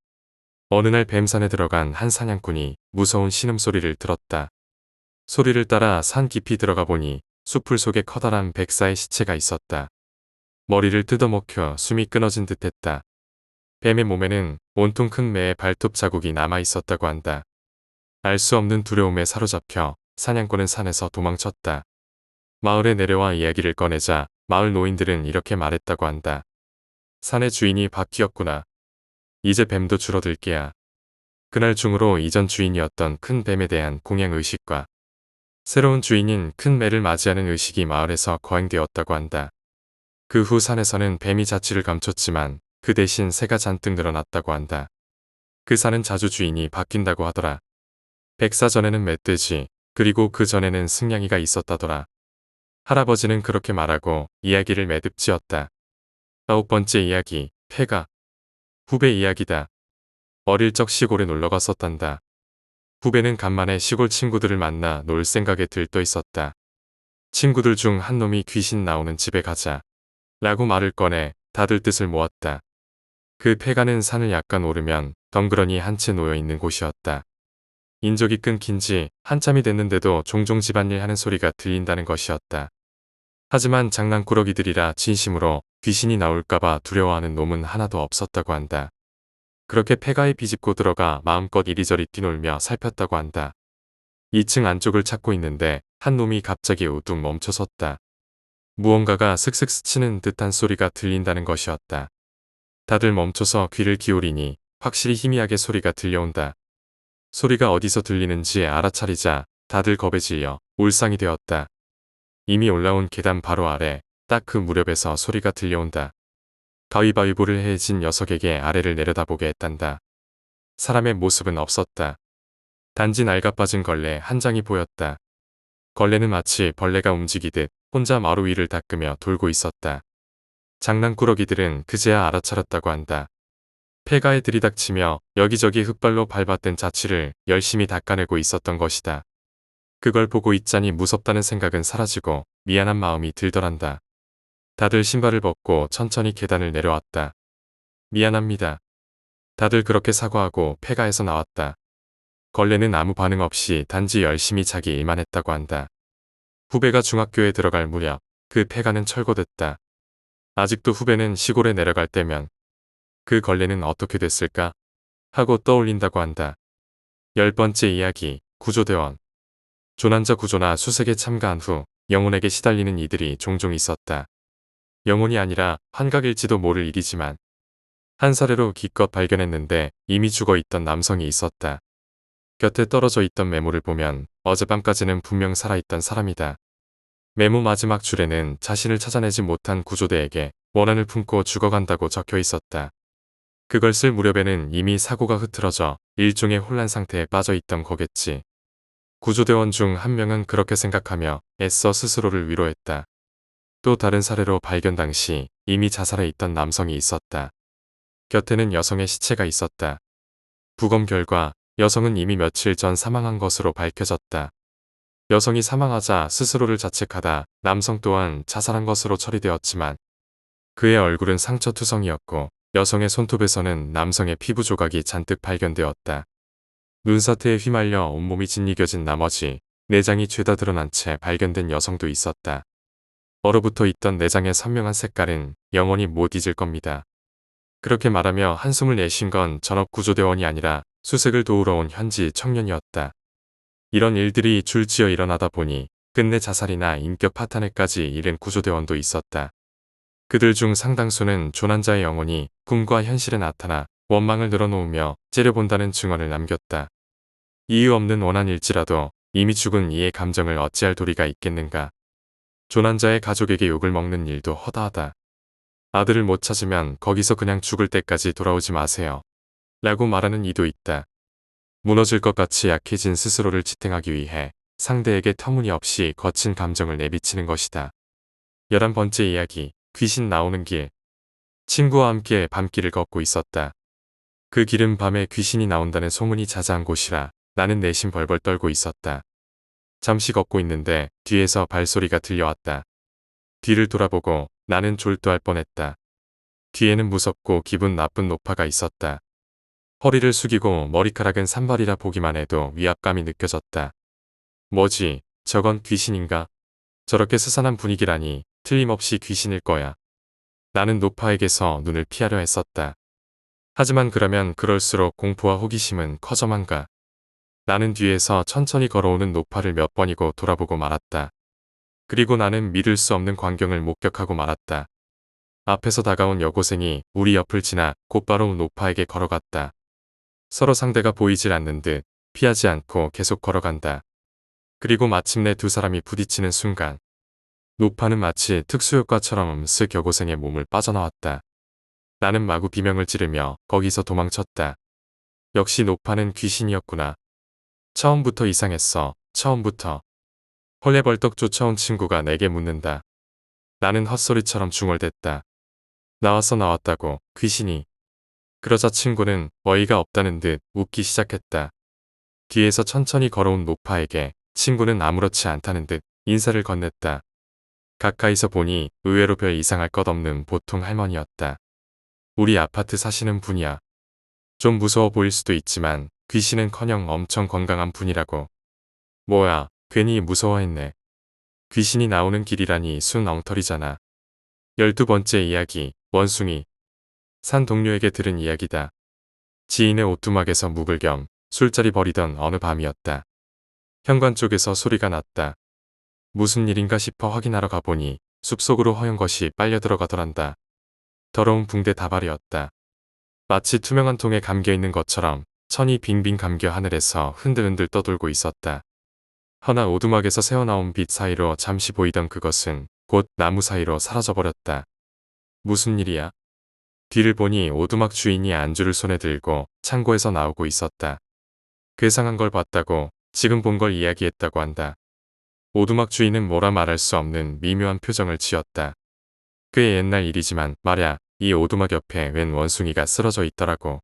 S1: 어느 날 뱀산에 들어간 한 사냥꾼이 무서운 신음소리를 들었다. 소리를 따라 산 깊이 들어가 보니 숲풀 속에 커다란 백사의 시체가 있었다. 머리를 뜯어먹혀 숨이 끊어진 듯했다. 뱀의 몸에는 온통 큰 매의 발톱 자국이 남아 있었다고 한다. 알 수 없는 두려움에 사로잡혀 사냥꾼은 산에서 도망쳤다. 마을에 내려와 이야기를 꺼내자 마을 노인들은 이렇게 말했다고 한다. 산의 주인이 바뀌었구나. 이제 뱀도 줄어들 게야. 그날 중으로 이전 주인이었던 큰 뱀에 대한 공양의식과 새로운 주인인 큰 매를 맞이하는 의식이 마을에서 거행되었다고 한다. 그 후 산에서는 뱀이 자취를 감췄지만 그 대신 새가 잔뜩 늘어났다고 한다. 그 산은 자주 주인이 바뀐다고 하더라. 백사 전에는 멧돼지, 그리고 그 전에는 승냥이가 있었다더라. 할아버지는 그렇게 말하고 이야기를 매듭지었다. 9번째 이야기, 폐가. 후배 이야기다. 어릴 적 시골에 놀러 갔었단다. 후배는 간만에 시골 친구들을 만나 놀 생각에 들떠 있었다. 친구들 중 한 놈이 귀신 나오는 집에 가자 라고 말을 꺼내 다들 뜻을 모았다. 그 폐가는 산을 약간 오르면 덩그러니 한 채 놓여 있는 곳이었다. 인적이 끊긴 지 한참이 됐는데도 종종 집안일 하는 소리가 들린다는 것이었다. 하지만 장난꾸러기들이라 진심으로 귀신이 나올까봐 두려워하는 놈은 하나도 없었다고 한다. 그렇게 폐가에 비집고 들어가 마음껏 이리저리 뛰놀며 살폈다고 한다. 2층 안쪽을 찾고 있는데 한 놈이 갑자기 우뚝 멈춰섰다. 무언가가 슥슥 스치는 듯한 소리가 들린다는 것이었다. 다들 멈춰서 귀를 기울이니 확실히 희미하게 소리가 들려온다. 소리가 어디서 들리는지 알아차리자 다들 겁에 질려 울상이 되었다. 이미 올라온 계단 바로 아래 딱 그 무렵에서 소리가 들려온다. 가위바위보를 해진 녀석에게 아래를 내려다보게 했단다. 사람의 모습은 없었다. 단지 낡아빠진 걸레 한 장이 보였다. 걸레는 마치 벌레가 움직이듯 혼자 마루 위를 닦으며 돌고 있었다. 장난꾸러기들은 그제야 알아차렸다고 한다. 폐가에 들이닥치며 여기저기 흙발로 밟았던 자취를 열심히 닦아내고 있었던 것이다. 그걸 보고 있자니 무섭다는 생각은 사라지고 미안한 마음이 들더란다. 다들 신발을 벗고 천천히 계단을 내려왔다. 미안합니다. 다들 그렇게 사과하고 폐가에서 나왔다. 걸레는 아무 반응 없이 단지 열심히 자기 일만 했다고 한다. 후배가 중학교에 들어갈 무렵 그 폐가는 철거됐다. 아직도 후배는 시골에 내려갈 때면 그 걸레는 어떻게 됐을까 하고 떠올린다고 한다. 10번째 이야기 구조대원. 조난자 구조나 수색에 참가한 후 영혼에게 시달리는 이들이 종종 있었다. 영혼이 아니라 환각일지도 모를 일이지만 한 사례로 기껏 발견했는데 이미 죽어있던 남성이 있었다. 곁에 떨어져 있던 메모를 보면 어젯밤까지는 분명 살아있던 사람이다. 메모 마지막 줄에는 자신을 찾아내지 못한 구조대에게 원한을 품고 죽어간다고 적혀 있었다. 그걸 쓸 무렵에는 이미 사고가 흐트러져 일종의 혼란 상태에 빠져 있던 거겠지. 구조대원 중 한 명은 그렇게 생각하며 애써 스스로를 위로했다. 또 다른 사례로 발견 당시 이미 자살해 있던 남성이 있었다. 곁에는 여성의 시체가 있었다. 부검 결과 여성은 이미 며칠 전 사망한 것으로 밝혀졌다. 여성이 사망하자 스스로를 자책하다 남성 또한 자살한 것으로 처리되었지만 그의 얼굴은 상처투성이었고 여성의 손톱에서는 남성의 피부 조각이 잔뜩 발견되었다. 눈사태에 휘말려 온몸이 짓이겨진 나머지 내장이 죄다 드러난 채 발견된 여성도 있었다. 얼어붙어 있던 내장의 선명한 색깔은 영원히 못 잊을 겁니다. 그렇게 말하며 한숨을 내쉰 건 전업 구조대원이 아니라 수색을 도우러 온 현지 청년이었다. 이런 일들이 줄지어 일어나다 보니 끝내 자살이나 인격 파탄에까지 이른 구조대원도 있었다. 그들 중 상당수는 조난자의 영혼이 꿈과 현실에 나타나 원망을 늘어놓으며 째려본다는 증언을 남겼다. 이유 없는 원한일지라도 이미 죽은 이의 감정을 어찌할 도리가 있겠는가. 조난자의 가족에게 욕을 먹는 일도 허다하다. 아들을 못 찾으면 거기서 그냥 죽을 때까지 돌아오지 마세요. 라고 말하는 이도 있다. 무너질 것 같이 약해진 스스로를 지탱하기 위해 상대에게 터무니없이 거친 감정을 내비치는 것이다. 11번째 이야기 귀신 나오는 길. 친구와 함께 밤길을 걷고 있었다. 그 길은 밤에 귀신이 나온다는 소문이 자자한 곳이라 나는 내심 벌벌 떨고 있었다. 잠시 걷고 있는데 뒤에서 발소리가 들려왔다. 뒤를 돌아보고 나는 졸도할 뻔했다. 뒤에는 무섭고 기분 나쁜 노파가 있었다. 허리를 숙이고 머리카락은 산발이라 보기만 해도 위압감이 느껴졌다. 뭐지, 저건 귀신인가? 저렇게 스산한 분위기라니 틀림없이 귀신일 거야. 나는 노파에게서 눈을 피하려 했었다. 하지만 그러면 그럴수록 공포와 호기심은 커져만가. 나는 뒤에서 천천히 걸어오는 노파를 몇 번이고 돌아보고 말았다. 그리고 나는 믿을 수 없는 광경을 목격하고 말았다. 앞에서 다가온 여고생이 우리 옆을 지나 곧바로 노파에게 걸어갔다. 서로 상대가 보이질 않는 듯 피하지 않고 계속 걸어간다. 그리고 마침내 두 사람이 부딪히는 순간 노파는 마치 특수효과처럼 쓱 여고생의 몸을 빠져나왔다. 나는 마구 비명을 지르며 거기서 도망쳤다. 역시 노파는 귀신이었구나. 처음부터 이상했어. 처음부터. 헐레벌떡 쫓아온 친구가 내게 묻는다. 나는 헛소리처럼 중얼댔다. 나왔다고 귀신이. 그러자 친구는 어이가 없다는 듯 웃기 시작했다. 뒤에서 천천히 걸어온 노파에게 친구는 아무렇지 않다는 듯 인사를 건넸다. 가까이서 보니 의외로 별 이상할 것 없는 보통 할머니였다. 우리 아파트 사시는 분이야. 좀 무서워 보일 수도 있지만 귀신은커녕 엄청 건강한 분이라고. 뭐야, 괜히 무서워했네. 귀신이 나오는 길이라니 순 엉터리잖아. 12번째 이야기, 원숭이. 산 동료에게 들은 이야기다. 지인의 오두막에서 묵을 겸 술자리 벌이던 어느 밤이었다. 현관 쪽에서 소리가 났다. 무슨 일인가 싶어 확인하러 가보니 숲속으로 허연 것이 빨려 들어가더란다. 더러운 붕대 다발이었다. 마치 투명한 통에 감겨있는 것처럼 천이 빙빙 감겨 하늘에서 흔들흔들 떠돌고 있었다. 허나 오두막에서 새어나온 빛 사이로 잠시 보이던 그것은 곧 나무 사이로 사라져버렸다. 무슨 일이야? 뒤를 보니 오두막 주인이 안주를 손에 들고 창고에서 나오고 있었다. 괴상한 걸 봤다고 지금 본 걸 이야기했다고 한다. 오두막 주인은 뭐라 말할 수 없는 미묘한 표정을 지었다. 꽤 옛날 일이지만 말야, 이 오두막 옆에 웬 원숭이가 쓰러져 있더라고.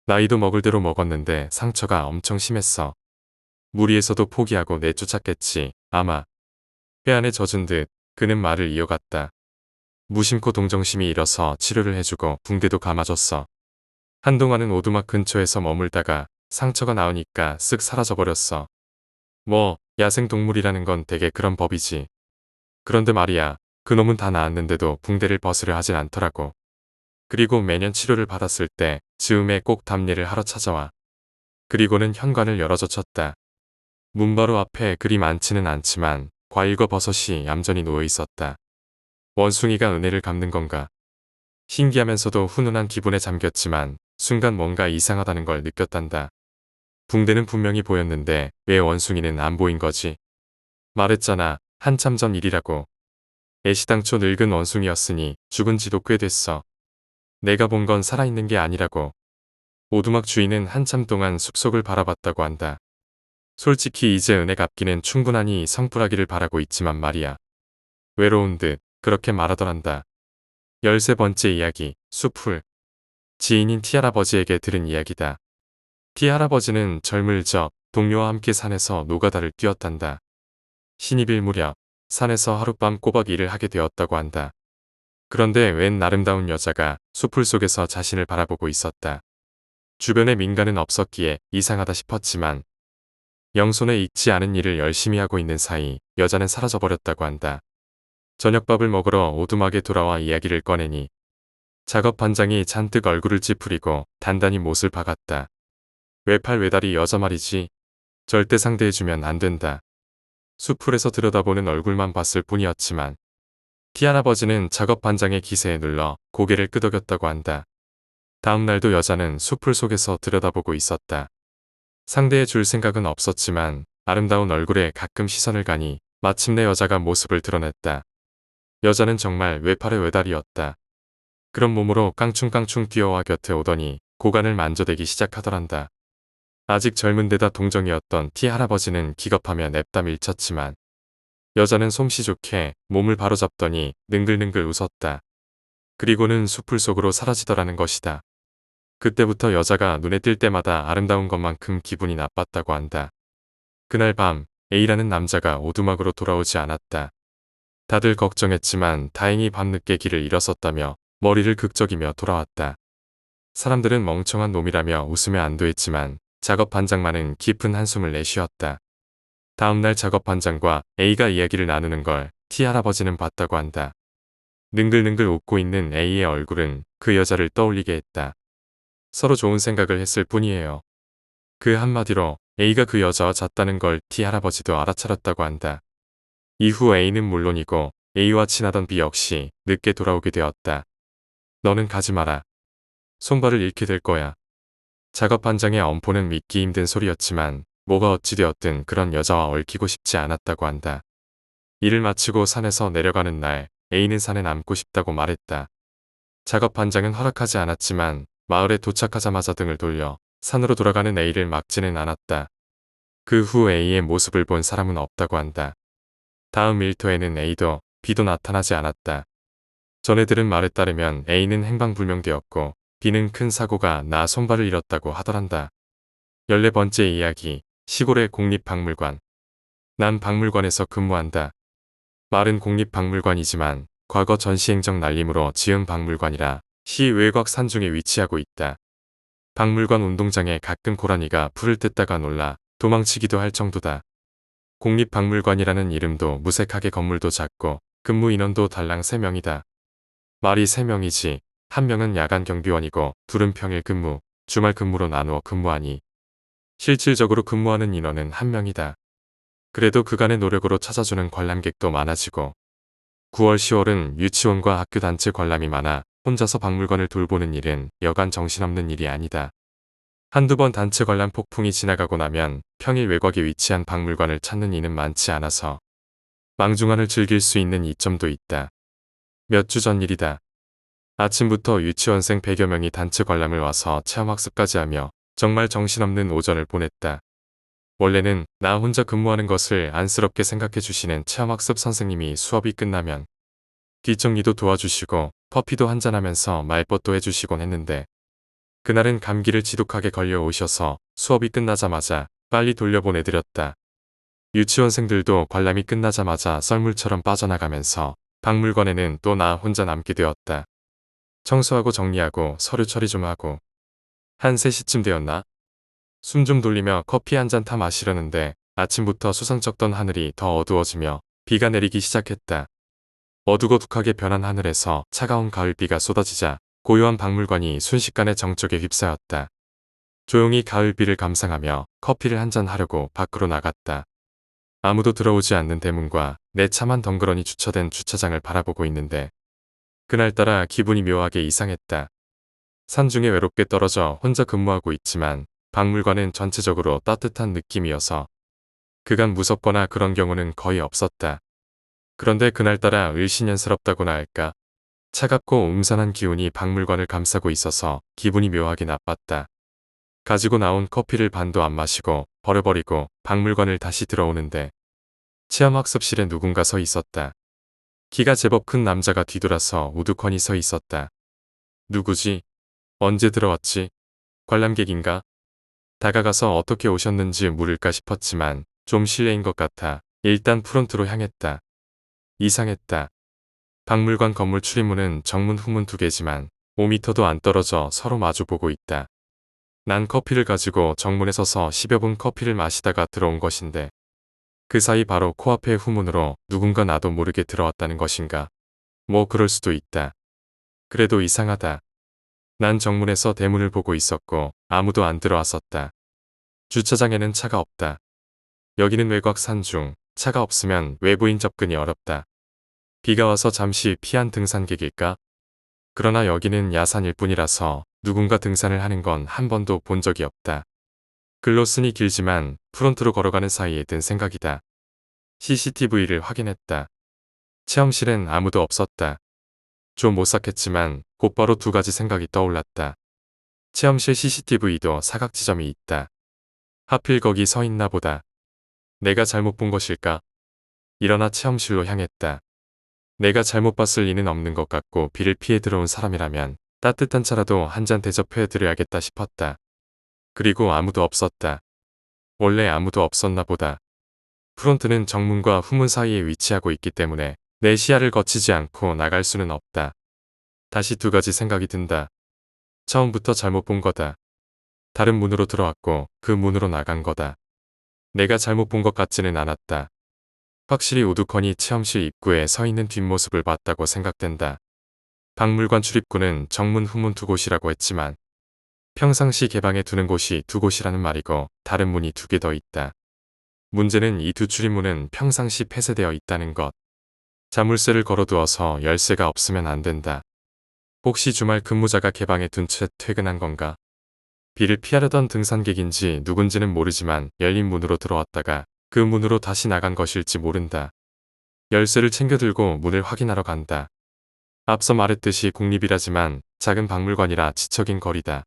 S1: 나이도 먹을 대로 먹었는데 상처가 엄청 심했어. 무리에서도 포기하고 내쫓았겠지. 아마. 회 안에 젖은 듯 그는 말을 이어갔다. 무심코 동정심이 일어서 치료를 해주고 붕대도 감아줬어. 한동안은 오두막 근처에서 머물다가 상처가 나으니까 쓱 사라져버렸어. 뭐 야생동물이라는 건 되게 그런 법이지. 그런데 말이야, 그놈은 다 나았는데도 붕대를 벗으려 하진 않더라고. 그리고 매년 치료를 받았을 때 즈음에 꼭 답례를 하러 찾아와. 그리고는 현관을 열어젖혔다. 문 바로 앞에 그리 많지는 않지만 과일과 버섯이 얌전히 놓여 있었다. 원숭이가 은혜를 갚는 건가? 신기하면서도 훈훈한 기분에 잠겼지만 순간 뭔가 이상하다는 걸 느꼈단다. 붕대는 분명히 보였는데 왜 원숭이는 안 보인 거지? 말했잖아, 한참 전 일이라고. 애시당초 늙은 원숭이였으니 죽은 지도 꽤 됐어. 내가 본 건 살아있는 게 아니라고. 오두막 주인은 한참 동안 숲속을 바라봤다고 한다. 솔직히 이제 은혜 갚기는 충분하니 성불하기를 바라고 있지만 말이야. 외로운 듯 그렇게 말하더란다. 13번째 이야기, 숲풀. 지인인 티할아버지에게 들은 이야기다. 티할아버지는 젊을 적 동료와 함께 산에서 노가다를 뛰었단다. 신입일 무렵 산에서 하룻밤 꼬박 일을 하게 되었다고 한다. 그런데 웬 아름다운 여자가 숲풀 속에서 자신을 바라보고 있었다. 주변에 민가는 없었기에 이상하다 싶었지만 영손에 익지 않은 일을 열심히 하고 있는 사이 여자는 사라져버렸다고 한다. 저녁밥을 먹으러 오두막에 돌아와 이야기를 꺼내니 작업 반장이 잔뜩 얼굴을 찌푸리고 단단히 못을 박았다. 외팔 외다리 여자 말이지. 절대 상대해주면 안 된다. 숲풀에서 들여다보는 얼굴만 봤을 뿐이었지만 티할아버지는 작업 반장의 기세에 눌러 고개를 끄덕였다고 한다. 다음 날도 여자는 숲풀 속에서 들여다보고 있었다. 상대해 줄 생각은 없었지만 아름다운 얼굴에 가끔 시선을 가니 마침내 여자가 모습을 드러냈다. 여자는 정말 외팔의 외다리였다. 그런 몸으로 깡충깡충 뛰어와 곁에 오더니 고관을 만져대기 시작하더란다. 아직 젊은 데다 동정이었던 티할아버지는 기겁하며 냅다 밀쳤지만 여자는 솜씨 좋게 몸을 바로잡더니 능글능글 웃었다. 그리고는 숲풀 속으로 사라지더라는 것이다. 그때부터 여자가 눈에 띌 때마다 아름다운 것만큼 기분이 나빴다고 한다. 그날 밤 A라는 남자가 오두막으로 돌아오지 않았다. 다들 걱정했지만 다행히 밤늦게 길을 잃었었다며 머리를 극적이며 돌아왔다. 사람들은 멍청한 놈이라며 웃으며 안도했지만 작업 반장만은 깊은 한숨을 내쉬었다. 다음날 작업 반장과 A가 이야기를 나누는 걸 티할아버지는 봤다고 한다. 능글능글 웃고 있는 A의 얼굴은 그 여자를 떠올리게 했다. 서로 좋은 생각을 했을 뿐이에요. 그 한마디로 A가 그 여자와 잤다는 걸 티할아버지도 알아차렸다고 한다. 이후 A는 물론이고 A와 친하던 B 역시 늦게 돌아오게 되었다. 너는 가지 마라. 손발을 잃게 될 거야. 작업 반장의 엄포는 믿기 힘든 소리였지만 뭐가 어찌되었든 그런 여자와 얽히고 싶지 않았다고 한다. 일을 마치고 산에서 내려가는 날 A는 산에 남고 싶다고 말했다. 작업 반장은 허락하지 않았지만 마을에 도착하자마자 등을 돌려 산으로 돌아가는 A를 막지는 않았다. 그 후 A의 모습을 본 사람은 없다고 한다. 다음 일터에는 A도 B도 나타나지 않았다. 전해들은 말에 따르면 A는 행방불명되었고 B는 큰 사고가 나 손발을 잃었다고 하더란다. 14번째 이야기, 시골의 국립박물관. 난 박물관에서 근무한다. 말은 국립박물관이지만 과거 전시행정 날림으로 지은 박물관이라 시 외곽 산중에 위치하고 있다. 박물관 운동장에 가끔 고라니가 풀을 뜯다가 놀라 도망치기도 할 정도다. 국립박물관이라는 이름도 무색하게 건물도 작고 근무 인원도 달랑 3명이다. 말이 3명이지 1명은 야간 경비원이고 둘은 평일 근무, 주말 근무로 나누어 근무하니 실질적으로 근무하는 인원은 1명이다. 그래도 그간의 노력으로 찾아주는 관람객도 많아지고 9월 10월은 유치원과 학교 단체 관람이 많아 혼자서 박물관을 돌보는 일은 여간 정신없는 일이 아니다. 한두 번 단체 관람 폭풍이 지나가고 나면 평일 외곽에 위치한 박물관을 찾는 이는 많지 않아서 망중한을 즐길 수 있는 이점도 있다. 몇 주 전 일이다. 아침부터 유치원생 100여 명이 단체 관람을 와서 체험학습까지 하며 정말 정신없는 오전을 보냈다. 원래는 나 혼자 근무하는 것을 안쓰럽게 생각해 주시는 체험학습 선생님이 수업이 끝나면 뒷정리도 도와주시고 커피도 한잔하면서 말벗도 해주시곤 했는데 그날은 감기를 지독하게 걸려 오셔서 수업이 끝나자마자 빨리 돌려보내드렸다. 유치원생들도 관람이 끝나자마자 썰물처럼 빠져나가면서 박물관에는 또 나 혼자 남게 되었다. 청소하고 정리하고 서류 처리 좀 하고 한 3시쯤 되었나? 숨 좀 돌리며 커피 한 잔 타 마시려는데 아침부터 수상쩍던 하늘이 더 어두워지며 비가 내리기 시작했다. 어둑어둑하게 변한 하늘에서 차가운 가을비가 쏟아지자 고요한 박물관이 순식간에 정적에 휩싸였다. 조용히 가을비를 감상하며 커피를 한 잔 하려고 밖으로 나갔다. 아무도 들어오지 않는 대문과 내 차만 덩그러니 주차된 주차장을 바라보고 있는데 그날따라 기분이 묘하게 이상했다. 산중에 외롭게 떨어져 혼자 근무하고 있지만 박물관은 전체적으로 따뜻한 느낌이어서 그간 무섭거나 그런 경우는 거의 없었다. 그런데 그날따라 을씨년스럽다고나 할까? 차갑고 음산한 기운이 박물관을 감싸고 있어서 기분이 묘하게 나빴다. 가지고 나온 커피를 반도 안 마시고 버려버리고 박물관을 다시 들어오는데 체험학습실에 누군가 서 있었다. 키가 제법 큰 남자가 뒤돌아서 우두커니 서 있었다. 누구지? 언제 들어왔지? 관람객인가? 다가가서 어떻게 오셨는지 물을까 싶었지만 좀 실례인 것 같아 일단 프론트로 향했다. 이상했다. 박물관 건물 출입문은 정문 후문 2개지만 5m도 안 떨어져 서로 마주보고 있다. 난 커피를 가지고 정문에 서서 10여 분 커피를 마시다가 들어온 것인데 그 사이 바로 코앞의 후문으로 누군가 나도 모르게 들어왔다는 것인가. 뭐 그럴 수도 있다. 그래도 이상하다. 난 정문에서 대문을 보고 있었고 아무도 안 들어왔었다. 주차장에는 차가 없다. 여기는 외곽 산중, 차가 없으면 외부인 접근이 어렵다. 비가 와서 잠시 피한 등산객일까? 그러나 여기는 야산일 뿐이라서 누군가 등산을 하는 건 한 번도 본 적이 없다. 글로슨이 길지만 프론트로 걸어가는 사이에 든 생각이다. CCTV를 확인했다. 체험실엔 아무도 없었다. 좀 오싹했지만 곧바로 2가지 생각이 떠올랐다. 체험실 CCTV도 사각 지점이 있다. 하필 거기 서 있나 보다. 내가 잘못 본 것일까? 일어나 체험실로 향했다. 내가 잘못 봤을 리는 없는 것 같고 비를 피해 들어온 사람이라면 따뜻한 차라도 한 잔 대접해 드려야겠다 싶었다. 그리고 아무도 없었다. 원래 아무도 없었나 보다. 프론트는 정문과 후문 사이에 위치하고 있기 때문에 내 시야를 거치지 않고 나갈 수는 없다. 다시 2가지 생각이 든다. 처음부터 잘못 본 거다. 다른 문으로 들어왔고 그 문으로 나간 거다. 내가 잘못 본 것 같지는 않았다. 확실히 우두커니 체험실 입구에 서 있는 뒷모습을 봤다고 생각된다. 박물관 출입구는 정문 후문 2곳이라고 했지만 평상시 개방해 두는 곳이 2곳이라는 말이고 다른 문이 2개 더 있다. 문제는 이 2 출입문은 평상시 폐쇄되어 있다는 것. 자물쇠를 걸어두어서 열쇠가 없으면 안 된다. 혹시 주말 근무자가 개방해 둔 채 퇴근한 건가? 비를 피하려던 등산객인지 누군지는 모르지만 열린 문으로 들어왔다가 그 문으로 다시 나간 것일지 모른다. 열쇠를 챙겨 들고 문을 확인하러 간다. 앞서 말했듯이 국립이라지만 작은 박물관이라 지척인 거리다.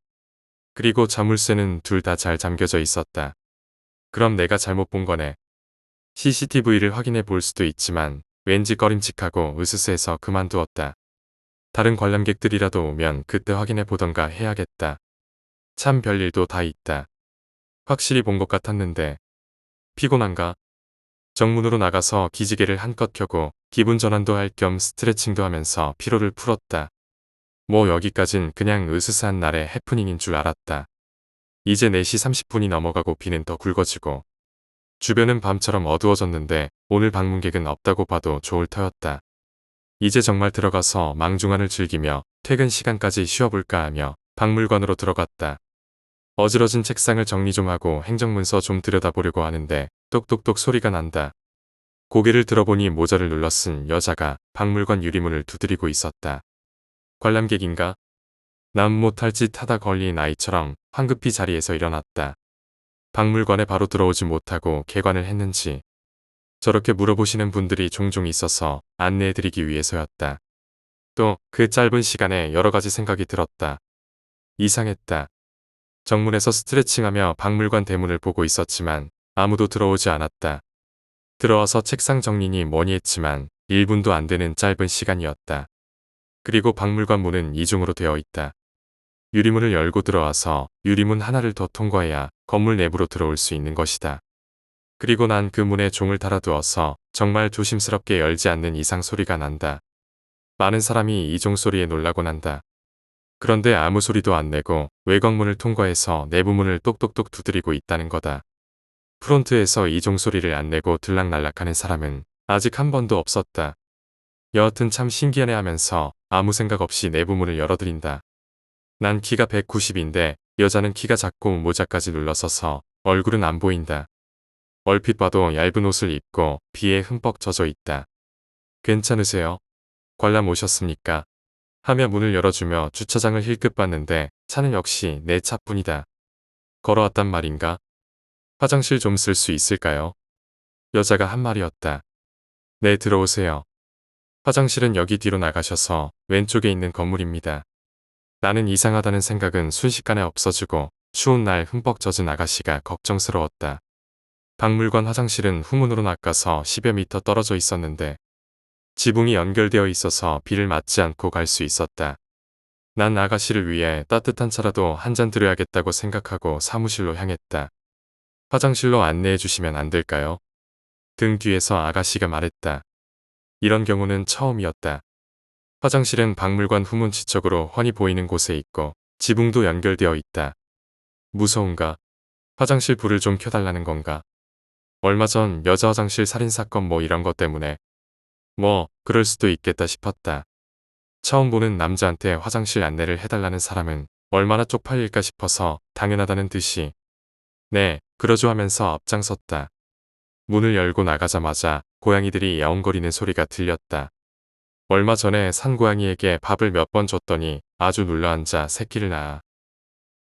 S1: 그리고 자물쇠는 둘 다 잘 잠겨져 있었다. 그럼 내가 잘못 본 거네. CCTV를 확인해 볼 수도 있지만 왠지 꺼림칙하고 으스스해서 그만두었다. 다른 관람객들이라도 오면 그때 확인해 보던가 해야겠다. 참 별일도 다 있다. 확실히 본 것 같았는데 피곤한가? 정문으로 나가서 기지개를 한껏 켜고 기분 전환도 할 겸 스트레칭도 하면서 피로를 풀었다. 뭐 여기까진 그냥 으스스한 날의 해프닝인 줄 알았다. 이제 4시 30분이 넘어가고 비는 더 굵어지고 주변은 밤처럼 어두워졌는데 오늘 방문객은 없다고 봐도 좋을 터였다. 이제 정말 들어가서 망중한을 즐기며 퇴근 시간까지 쉬어볼까 하며 박물관으로 들어갔다. 어지러진 책상을 정리 좀 하고 행정문서 좀 들여다보려고 하는데 똑똑똑 소리가 난다. 고개를 들어보니 모자를 눌러 쓴 여자가 박물관 유리문을 두드리고 있었다. 관람객인가? 남 못할 짓 하다 걸린 아이처럼 황급히 자리에서 일어났다. 박물관에 바로 들어오지 못하고 개관을 했는지 저렇게 물어보시는 분들이 종종 있어서 안내해드리기 위해서였다. 또 그 짧은 시간에 여러 가지 생각이 들었다. 이상했다. 정문에서 스트레칭하며 박물관 대문을 보고 있었지만 아무도 들어오지 않았다. 들어와서 책상 정리니 뭐니 했지만 1분도 안 되는 짧은 시간이었다. 그리고 박물관 문은 이중으로 되어 있다. 유리문을 열고 들어와서 유리문 하나를 더 통과해야 건물 내부로 들어올 수 있는 것이다. 그리고 난 그 문에 종을 달아두어서 정말 조심스럽게 열지 않는 이상 소리가 난다. 많은 사람이 이 종소리에 놀라곤 한다. 그런데 아무 소리도 안 내고 외곽문을 통과해서 내부문을 똑똑똑 두드리고 있다는 거다. 프론트에서 이 종소리를 안 내고 들락날락하는 사람은 아직 한 번도 없었다. 여하튼 참 신기하네 하면서 아무 생각 없이 내부문을 열어드린다. 난 키가 190인데 여자는 키가 작고 모자까지 눌러서서 얼굴은 안 보인다. 얼핏 봐도 얇은 옷을 입고 비에 흠뻑 젖어 있다. 괜찮으세요? 관람 오셨습니까? 하며 문을 열어주며 주차장을 힐끗 봤는데 차는 역시 내 차뿐이다. 걸어왔단 말인가? 화장실 좀 쓸 수 있을까요? 여자가 한 말이었다. 네, 들어오세요. 화장실은 여기 뒤로 나가셔서 왼쪽에 있는 건물입니다. 나는 이상하다는 생각은 순식간에 없어지고 추운 날 흠뻑 젖은 아가씨가 걱정스러웠다. 박물관 화장실은 후문으로 낚아서 10여 미터 떨어져 있었는데 지붕이 연결되어 있어서 비를 맞지 않고 갈 수 있었다. 난 아가씨를 위해 따뜻한 차라도 한 잔 드려야겠다고 생각하고 사무실로 향했다. 화장실로 안내해 주시면 안 될까요? 등 뒤에서 아가씨가 말했다. 이런 경우는 처음이었다. 화장실은 박물관 후문 지척으로 훤히 보이는 곳에 있고 지붕도 연결되어 있다. 무서운가? 화장실 불을 좀 켜달라는 건가? 얼마 전 여자 화장실 살인사건 뭐 이런 것 때문에 뭐 그럴 수도 있겠다 싶었다. 처음 보는 남자한테 화장실 안내를 해달라는 사람은 얼마나 쪽팔릴까 싶어서 당연하다는 듯이 네, 그러죠 하면서 앞장섰다. 문을 열고 나가자마자 고양이들이 야옹거리는 소리가 들렸다. 얼마 전에 산고양이에게 밥을 몇 번 줬더니 아주 눌러앉아 새끼를 낳아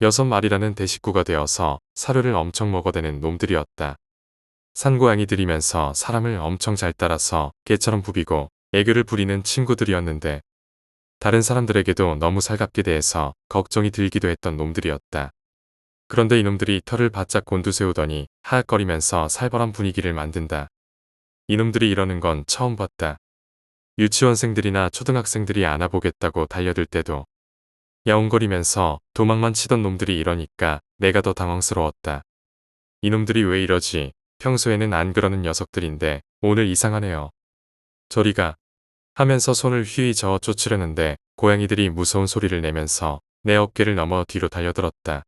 S1: 6마리라는 대식구가 되어서 사료를 엄청 먹어대는 놈들이었다. 산고양이들이면서 사람을 엄청 잘 따라서 개처럼 부비고 애교를 부리는 친구들이었는데 다른 사람들에게도 너무 살갑게 대해서 걱정이 들기도 했던 놈들이었다. 그런데 이놈들이 털을 바짝 곤두세우더니 하악거리면서 살벌한 분위기를 만든다. 이놈들이 이러는 건 처음 봤다. 유치원생들이나 초등학생들이 안아보겠다고 달려들 때도 야옹거리면서 도망만 치던 놈들이 이러니까 내가 더 당황스러웠다. 이놈들이 왜 이러지? 평소에는 안 그러는 녀석들인데 오늘 이상하네요. 저리가 하면서 손을 휘휘 저어 쫓으려는데 고양이들이 무서운 소리를 내면서 내 어깨를 넘어 뒤로 달려들었다.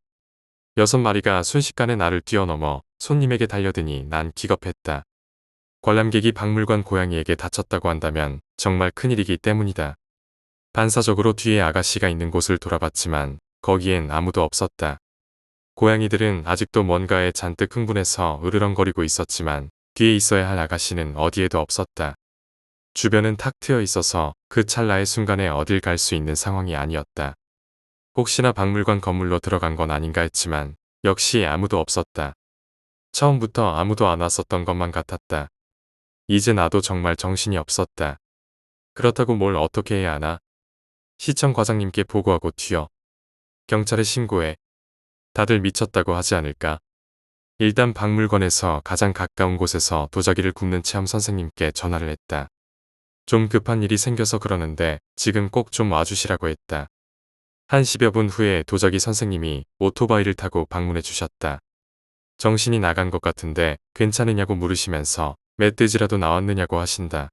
S1: 6마리가 순식간에 나를 뛰어넘어 손님에게 달려드니 난 기겁했다. 관람객이 박물관 고양이에게 다쳤다고 한다면 정말 큰일이기 때문이다. 반사적으로 뒤에 아가씨가 있는 곳을 돌아봤지만 거기엔 아무도 없었다. 고양이들은 아직도 뭔가에 잔뜩 흥분해서 으르렁거리고 있었지만 뒤에 있어야 할 아가씨는 어디에도 없었다. 주변은 탁 트여 있어서 그 찰나의 순간에 어딜 갈 수 있는 상황이 아니었다. 혹시나 박물관 건물로 들어간 건 아닌가 했지만 역시 아무도 없었다. 처음부터 아무도 안 왔었던 것만 같았다. 이제 나도 정말 정신이 없었다. 그렇다고 뭘 어떻게 해야 하나? 시청 과장님께 보고하고 튀어. 경찰에 신고해. 다들 미쳤다고 하지 않을까? 일단 박물관에서 가장 가까운 곳에서 도자기를 굽는 체험 선생님께 전화를 했다. 좀 급한 일이 생겨서 그러는데 지금 꼭 좀 와주시라고 했다. 한 10여 분 후에 도자기 선생님이 오토바이를 타고 방문해 주셨다. 정신이 나간 것 같은데 괜찮으냐고 물으시면서 멧돼지라도 나왔느냐고 하신다.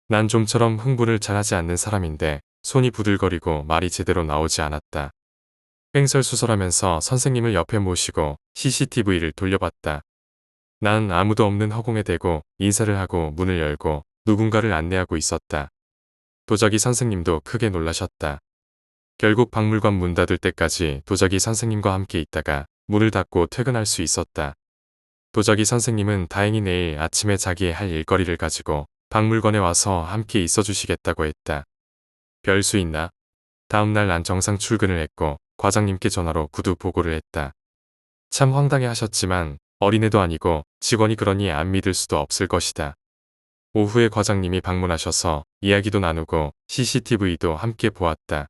S1: 난 좀처럼 흥분을 잘하지 않는 사람인데 손이 부들거리고 말이 제대로 나오지 않았다. 횡설수설하면서 선생님을 옆에 모시고 CCTV를 돌려봤다. 난 아무도 없는 허공에 대고 인사를 하고 문을 열고 누군가를 안내하고 있었다. 도자기 선생님도 크게 놀라셨다. 결국 박물관 문 닫을 때까지 도자기 선생님과 함께 있다가 문을 닫고 퇴근할 수 있었다. 도자기 선생님은 다행히 내일 아침에 자기의 할 일거리를 가지고 박물관에 와서 함께 있어 주시겠다고 했다. 별 수 있나? 다음날 난 정상 출근을 했고 과장님께 전화로 구두 보고를 했다. 참 황당해 하셨지만 어린애도 아니고 직원이 그러니 안 믿을 수도 없을 것이다. 오후에 과장님이 방문하셔서 이야기도 나누고 CCTV도 함께 보았다.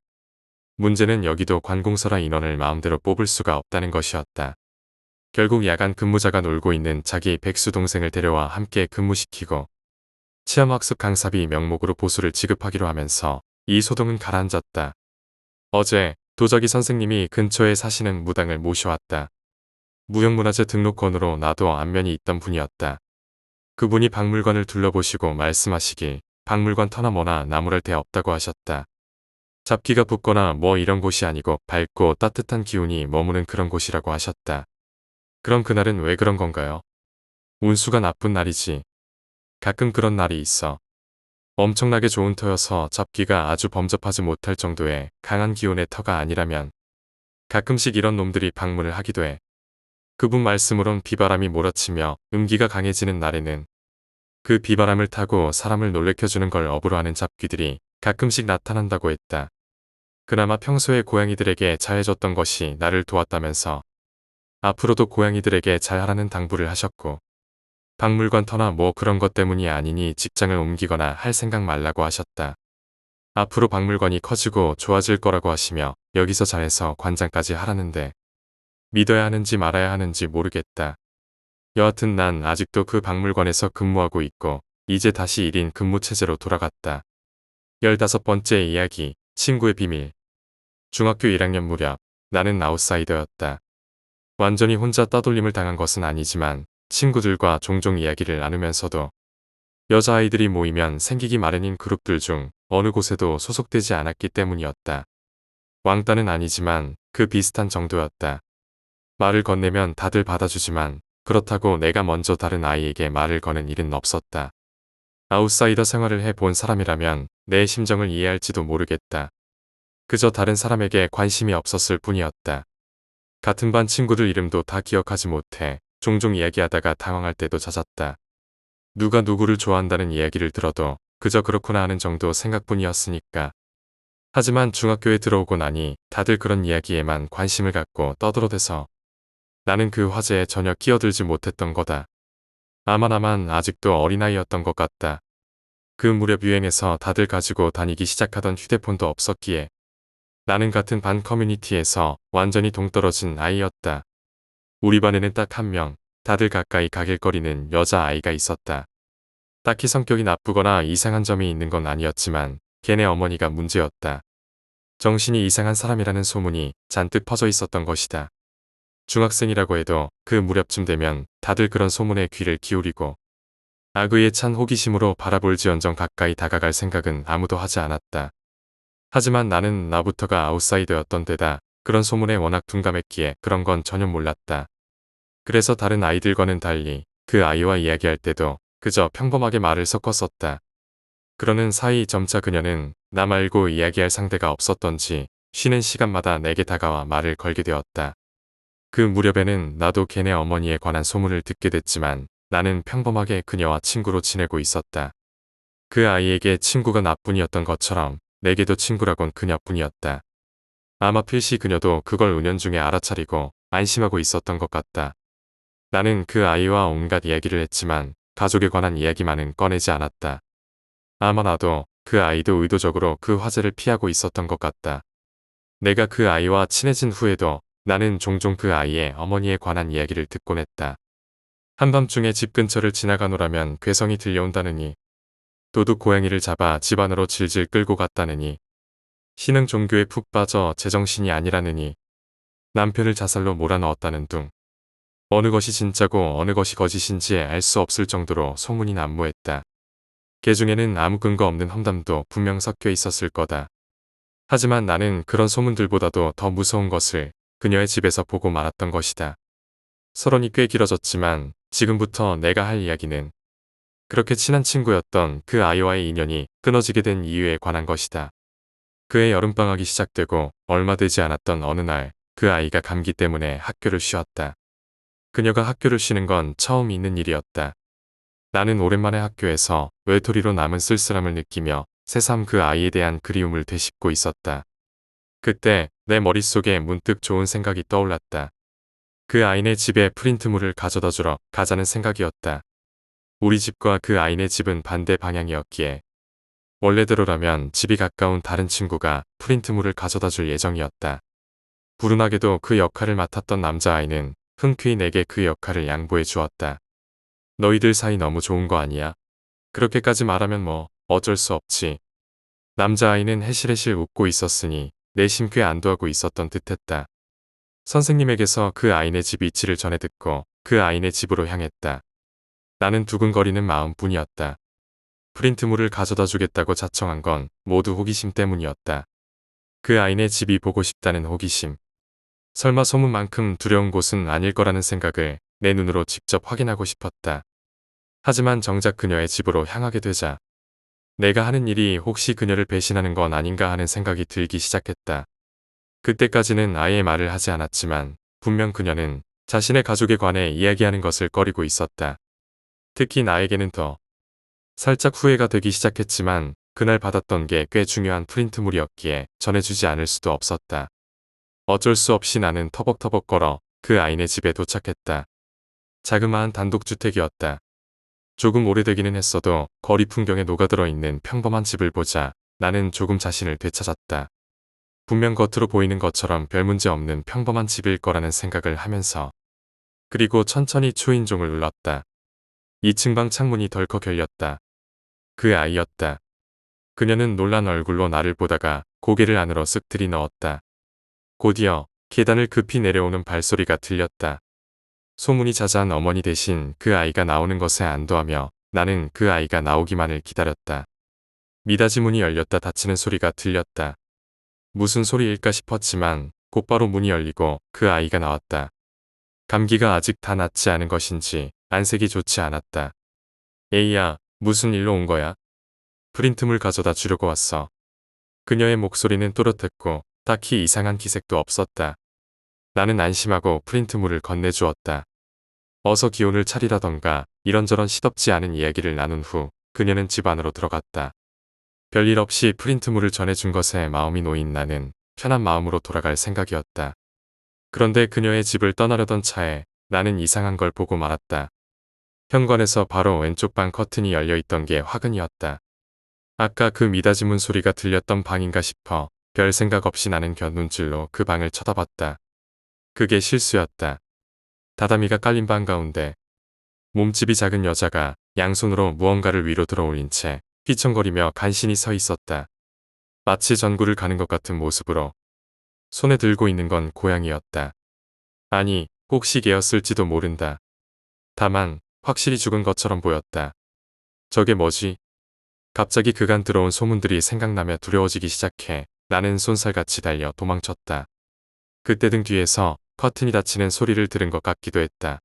S1: 문제는 여기도 관공서라 인원을 마음대로 뽑을 수가 없다는 것이었다. 결국 야간 근무자가 놀고 있는 자기 백수 동생을 데려와 함께 근무시키고 체험학습 강사비 명목으로 보수를 지급하기로 하면서 이 소동은 가라앉았다. 어제 도자기 선생님이 근처에 사시는 무당을 모셔왔다. 무형문화재 등록권으로 나도 안면이 있던 분이었다. 그분이 박물관을 둘러보시고 말씀하시길 박물관 터나 뭐나 나무랄 데 없다고 하셨다. 잡기가 붙거나 뭐 이런 곳이 아니고 밝고 따뜻한 기운이 머무는 그런 곳이라고 하셨다. 그럼 그날은 왜 그런 건가요? 운수가 나쁜 날이지. 가끔 그런 날이 있어. 엄청나게 좋은 터여서 잡기가 아주 범접하지 못할 정도의 강한 기운의 터가 아니라면 가끔씩 이런 놈들이 방문을 하기도 해. 그분 말씀으론 비바람이 몰아치며 음기가 강해지는 날에는 그 비바람을 타고 사람을 놀래켜주는 걸 업으로 하는 잡귀들이 가끔씩 나타난다고 했다. 그나마 평소에 고양이들에게 잘해줬던 것이 나를 도왔다면서 앞으로도 고양이들에게 잘하라는 당부를 하셨고 박물관 터나 뭐 그런 것 때문이 아니니 직장을 옮기거나 할 생각 말라고 하셨다. 앞으로 박물관이 커지고 좋아질 거라고 하시며 여기서 잘해서 관장까지 하라는데 믿어야 하는지 말아야 하는지 모르겠다. 여하튼 난 아직도 그 박물관에서 근무하고 있고 이제 다시 1인 근무체제로 돌아갔다. 15번째 이야기, 친구의 비밀. 중학교 1학년 무렵 나는 아웃사이더였다. 완전히 혼자 따돌림을 당한 것은 아니지만 친구들과 종종 이야기를 나누면서도 여자아이들이 모이면 생기기 마련인 그룹들 중 어느 곳에도 소속되지 않았기 때문이었다. 왕따는 아니지만 그 비슷한 정도였다. 말을 건네면 다들 받아주지만 그렇다고 내가 먼저 다른 아이에게 말을 거는 일은 없었다. 아웃사이더 생활을 해본 사람이라면 내 심정을 이해할지도 모르겠다. 그저 다른 사람에게 관심이 없었을 뿐이었다. 같은 반 친구들 이름도 다 기억하지 못해 종종 이야기하다가 당황할 때도 잦았다. 누가 누구를 좋아한다는 이야기를 들어도 그저 그렇구나 하는 정도 생각뿐이었으니까. 하지만 중학교에 들어오고 나니 다들 그런 이야기에만 관심을 갖고 떠들어대서 나는 그 화제에 전혀 끼어들지 못했던 거다. 아마 나만 아직도 어린아이였던 것 같다. 그 무렵 유행해서 다들 가지고 다니기 시작하던 휴대폰도 없었기에 나는 같은 반 커뮤니티에서 완전히 동떨어진 아이였다. 우리 반에는 딱 한 명, 다들 가까이 가길거리는 여자아이가 있었다. 딱히 성격이 나쁘거나 이상한 점이 있는 건 아니었지만 걔네 어머니가 문제였다. 정신이 이상한 사람이라는 소문이 잔뜩 퍼져 있었던 것이다. 중학생이라고 해도 그 무렵쯤 되면 다들 그런 소문에 귀를 기울이고 악의에 찬 호기심으로 바라볼지언정 가까이 다가갈 생각은 아무도 하지 않았다. 하지만 나는 나부터가 아웃사이더였던 데다 그런 소문에 워낙 둔감했기에 그런 건 전혀 몰랐다. 그래서 다른 아이들과는 달리 그 아이와 이야기할 때도 그저 평범하게 말을 섞었었다. 그러는 사이 점차 그녀는 나 말고 이야기할 상대가 없었던지 쉬는 시간마다 내게 다가와 말을 걸게 되었다. 그 무렵에는 나도 걔네 어머니에 관한 소문을 듣게 됐지만 나는 평범하게 그녀와 친구로 지내고 있었다. 그 아이에게 친구가 나뿐이었던 것처럼 내게도 친구라곤 그녀뿐이었다. 아마 필시 그녀도 그걸 은연중에 알아차리고 안심하고 있었던 것 같다. 나는 그 아이와 온갖 이야기를 했지만 가족에 관한 이야기만은 꺼내지 않았다. 아마 나도 그 아이도 의도적으로 그 화제를 피하고 있었던 것 같다. 내가 그 아이와 친해진 후에도 나는 종종 그 아이의 어머니에 관한 이야기를 듣곤 했다. 한밤중에 집 근처를 지나가노라면 괴성이 들려온다느니, 도둑 고양이를 잡아 집 안으로 질질 끌고 갔다느니, 신흥 종교에 푹 빠져 제정신이 아니라느니, 남편을 자살로 몰아넣었다는 둥. 어느 것이 진짜고 어느 것이 거짓인지 알 수 없을 정도로 소문이 난무했다. 개 중에는 아무 근거 없는 험담도 분명 섞여 있었을 거다. 하지만 나는 그런 소문들보다도 더 무서운 것을 그녀의 집에서 보고 말았던 것이다. 서론이 꽤 길어졌지만 지금부터 내가 할 이야기는 그렇게 친한 친구였던 그 아이와의 인연이 끊어지게 된 이유에 관한 것이다. 그의 여름방학이 시작되고 얼마 되지 않았던 어느 날 그 아이가 감기 때문에 학교를 쉬었다. 그녀가 학교를 쉬는 건 처음 있는 일이었다. 나는 오랜만에 학교에서 외톨이로 남은 쓸쓸함을 느끼며 새삼 그 아이에 대한 그리움을 되씹고 있었다. 그때 내 머릿속에 문득 좋은 생각이 떠올랐다. 그 아이네 집에 프린트물을 가져다 주러 가자는 생각이었다. 우리 집과 그 아이네 집은 반대 방향이었기에 원래대로라면 집이 가까운 다른 친구가 프린트물을 가져다 줄 예정이었다. 불운하게도 그 역할을 맡았던 남자아이는 흔쾌히 내게 그 역할을 양보해 주었다. 너희들 사이 너무 좋은 거 아니야? 그렇게까지 말하면 뭐 어쩔 수 없지. 남자아이는 해실해실 웃고 있었으니 내심 꽤 안도하고 있었던 듯했다. 선생님에게서 그 아이네 집 위치를 전해 듣고 그 아이네 집으로 향했다. 나는 두근거리는 마음뿐이었다. 프린트물을 가져다 주겠다고 자청한 건 모두 호기심 때문이었다. 그 아이네 집이 보고 싶다는 호기심. 설마 소문만큼 두려운 곳은 아닐 거라는 생각을 내 눈으로 직접 확인하고 싶었다. 하지만 정작 그녀의 집으로 향하게 되자 내가 하는 일이 혹시 그녀를 배신하는 건 아닌가 하는 생각이 들기 시작했다. 그때까지는 아예 말을 하지 않았지만 분명 그녀는 자신의 가족에 관해 이야기하는 것을 꺼리고 있었다. 특히 나에게는 더 살짝 후회가 되기 시작했지만 그날 받았던 게 꽤 중요한 프린트물이었기에 전해주지 않을 수도 없었다. 어쩔 수 없이 나는 터벅터벅 걸어 그 아이네 집에 도착했다. 자그마한 단독주택이었다. 조금 오래되기는 했어도 거리 풍경에 녹아들어 있는 평범한 집을 보자 나는 조금 자신을 되찾았다. 분명 겉으로 보이는 것처럼 별 문제 없는 평범한 집일 거라는 생각을 하면서 그리고 천천히 초인종을 눌렀다. 2층 방 창문이 덜컥 열렸다. 그 아이였다. 그녀는 놀란 얼굴로 나를 보다가 고개를 안으로 쓱 들이넣었다. 곧이어 계단을 급히 내려오는 발소리가 들렸다. 소문이 자자한 어머니 대신 그 아이가 나오는 것에 안도하며 나는 그 아이가 나오기만을 기다렸다. 미닫이 문이 열렸다 닫히는 소리가 들렸다. 무슨 소리일까 싶었지만 곧바로 문이 열리고 그 아이가 나왔다. 감기가 아직 다 낫지 않은 것인지 안색이 좋지 않았다. 에이야, 무슨 일로 온 거야? 프린트물 가져다 주려고 왔어. 그녀의 목소리는 또렷했고 딱히 이상한 기색도 없었다. 나는 안심하고 프린트물을 건네주었다. 어서 기운을 차리라던가 이런저런 시덥지 않은 이야기를 나눈 후 그녀는 집 안으로 들어갔다. 별일 없이 프린트물을 전해준 것에 마음이 놓인 나는 편한 마음으로 돌아갈 생각이었다. 그런데 그녀의 집을 떠나려던 차에 나는 이상한 걸 보고 말았다. 현관에서 바로 왼쪽 방 커튼이 열려있던 게 화근이었다. 아까 그 미닫이문 소리가 들렸던 방인가 싶어 별 생각 없이 나는 곁눈질로 그 방을 쳐다봤다. 그게 실수였다. 다다미가 깔린 방 가운데 몸집이 작은 여자가 양손으로 무언가를 위로 들어올린 채 휘청거리며 간신히 서 있었다. 마치 전구를 가는 것 같은 모습으로 손에 들고 있는 건 고양이였다. 아니, 꼭 시계였을지도 모른다. 다만 확실히 죽은 것처럼 보였다. 저게 뭐지? 갑자기 그간 들어온 소문들이 생각나며 두려워지기 시작해 나는 쏜살같이 달려 도망쳤다. 그때 등 뒤에서 커튼이 닫히는 소리를 들은 것 같기도 했다.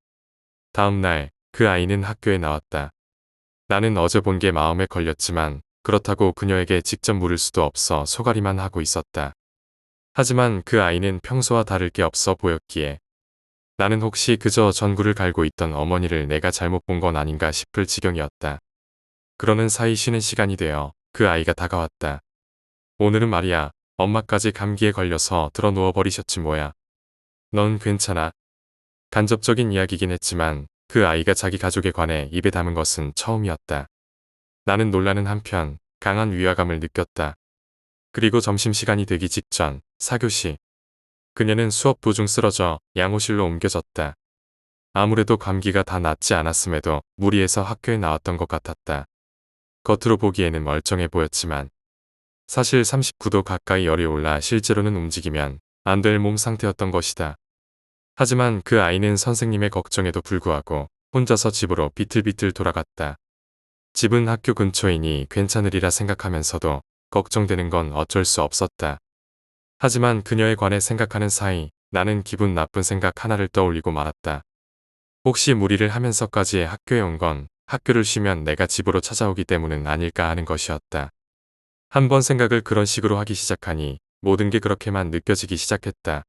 S1: 다음 날 그 아이는 학교에 나왔다. 나는 어제 본 게 마음에 걸렸지만 그렇다고 그녀에게 직접 물을 수도 없어 소가리만 하고 있었다. 하지만 그 아이는 평소와 다를 게 없어 보였기에 나는 혹시 그저 전구를 갈고 있던 어머니를 내가 잘못 본 건 아닌가 싶을 지경이었다. 그러는 사이 쉬는 시간이 되어 그 아이가 다가왔다. 오늘은 말이야, 엄마까지 감기에 걸려서 들어 누워버리셨지 뭐야. 넌 괜찮아? 간접적인 이야기긴 했지만 그 아이가 자기 가족에 관해 입에 담은 것은 처음이었다. 나는 놀라는 한편 강한 위화감을 느꼈다. 그리고 점심시간이 되기 직전 4교시. 그녀는 수업 도중 쓰러져 양호실로 옮겨졌다. 아무래도 감기가 다 낫지 않았음에도 무리해서 학교에 나왔던 것 같았다. 겉으로 보기에는 멀쩡해 보였지만 사실 39도 가까이 열이 올라 실제로는 움직이면 안 될 몸 상태였던 것이다. 하지만 그 아이는 선생님의 걱정에도 불구하고 혼자서 집으로 비틀비틀 돌아갔다. 집은 학교 근처이니 괜찮으리라 생각하면서도 걱정되는 건 어쩔 수 없었다. 하지만 그녀에 관해 생각하는 사이 나는 기분 나쁜 생각 하나를 떠올리고 말았다. 혹시 무리를 하면서까지 학교에 온 건 학교를 쉬면 내가 집으로 찾아오기 때문은 아닐까 하는 것이었다. 한번 생각을 그런 식으로 하기 시작하니 모든 게 그렇게만 느껴지기 시작했다.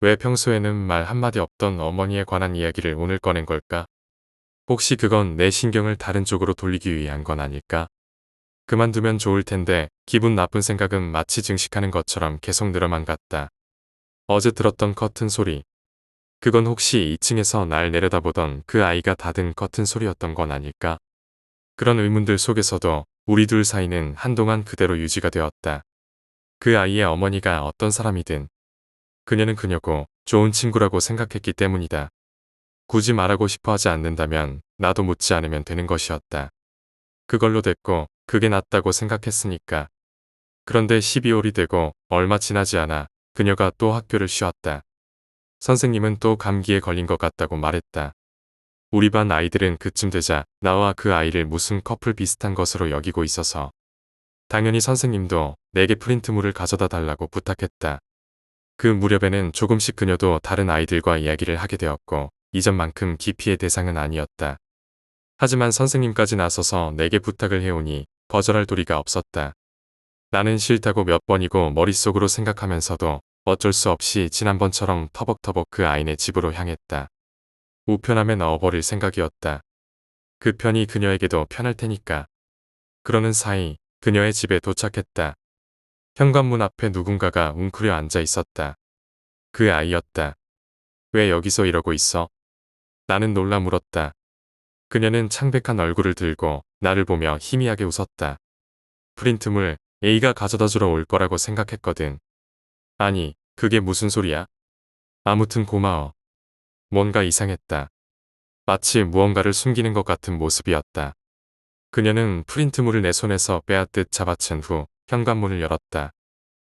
S1: 왜 평소에는 말 한마디 없던 어머니에 관한 이야기를 오늘 꺼낸 걸까? 혹시 그건 내 신경을 다른 쪽으로 돌리기 위한 건 아닐까? 그만두면 좋을 텐데 기분 나쁜 생각은 마치 증식하는 것처럼 계속 늘어만 갔다. 어제 들었던 커튼 소리. 그건 혹시 2층에서 날 내려다보던 그 아이가 닫은 커튼 소리였던 건 아닐까? 그런 의문들 속에서도 우리 둘 사이는 한동안 그대로 유지가 되었다. 그 아이의 어머니가 어떤 사람이든 그녀는 그녀고 좋은 친구라고 생각했기 때문이다. 굳이 말하고 싶어 하지 않는다면 나도 묻지 않으면 되는 것이었다. 그걸로 됐고 그게 낫다고 생각했으니까. 그런데 12월이 되고 얼마 지나지 않아 그녀가 또 학교를 쉬었다. 선생님은 또 감기에 걸린 것 같다고 말했다. 우리 반 아이들은 그쯤 되자 나와 그 아이를 무슨 커플 비슷한 것으로 여기고 있어서 당연히 선생님도 내게 프린트물을 가져다 달라고 부탁했다. 그 무렵에는 조금씩 그녀도 다른 아이들과 이야기를 하게 되었고 이전만큼 기피의 대상은 아니었다. 하지만 선생님까지 나서서 내게 부탁을 해오니 거절할 도리가 없었다. 나는 싫다고 몇 번이고 머릿속으로 생각하면서도 어쩔 수 없이 지난번처럼 터벅터벅 그 아이네 집으로 향했다. 우편함에 넣어버릴 생각이었다. 그 편이 그녀에게도 편할 테니까. 그러는 사이 그녀의 집에 도착했다. 현관문 앞에 누군가가 웅크려 앉아 있었다. 그 아이였다. 왜 여기서 이러고 있어? 나는 놀라 물었다. 그녀는 창백한 얼굴을 들고 나를 보며 희미하게 웃었다. 프린트물 A가 가져다 주러 올 거라고 생각했거든. 아니, 그게 무슨 소리야? 아무튼 고마워. 뭔가 이상했다. 마치 무언가를 숨기는 것 같은 모습이었다. 그녀는 프린트물을 내 손에서 빼앗듯 잡아챈 후 현관문을 열었다.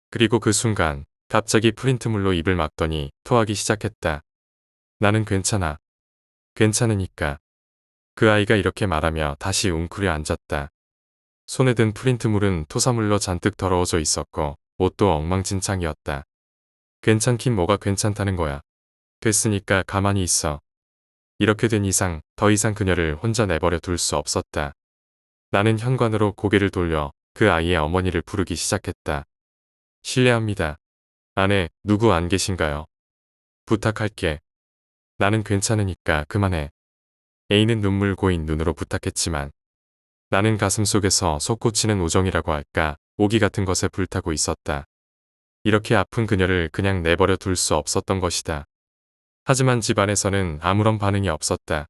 S1: 그리고 그 순간 갑자기 프린트물로 입을 막더니 토하기 시작했다. 나는 괜찮아. 괜찮으니까. 그 아이가 이렇게 말하며 다시 웅크려 앉았다. 손에 든 프린트물은 토사물로 잔뜩 더러워져 있었고 옷도 엉망진창이었다. 괜찮긴 뭐가 괜찮다는 거야. 됐으니까 가만히 있어. 이렇게 된 이상 더 이상 그녀를 혼자 내버려 둘 수 없었다. 나는 현관으로 고개를 돌려 그 아이의 어머니를 부르기 시작했다. 실례합니다. 안에 누구 안 계신가요? 부탁할게. 나는 괜찮으니까 그만해. A는 눈물 고인 눈으로 부탁했지만 나는 가슴속에서 솟구치는 우정이라고 할까 오기 같은 것에 불타고 있었다. 이렇게 아픈 그녀를 그냥 내버려 둘 수 없었던 것이다. 하지만 집안에서는 아무런 반응이 없었다.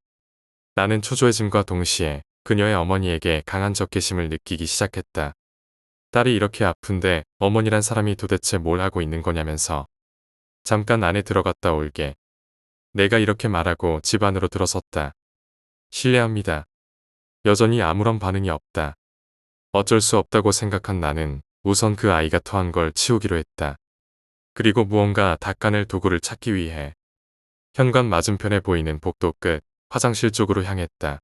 S1: 나는 초조해짐과 동시에 그녀의 어머니에게 강한 적개심을 느끼기 시작했다. 딸이 이렇게 아픈데 어머니란 사람이 도대체 뭘 하고 있는 거냐면서. 잠깐 안에 들어갔다 올게. 내가 이렇게 말하고 집 안으로 들어섰다. 실례합니다. 여전히 아무런 반응이 없다. 어쩔 수 없다고 생각한 나는 우선 그 아이가 토한 걸 치우기로 했다. 그리고 무언가 닦아낼 도구를 찾기 위해 현관 맞은편에 보이는 복도 끝 화장실 쪽으로 향했다.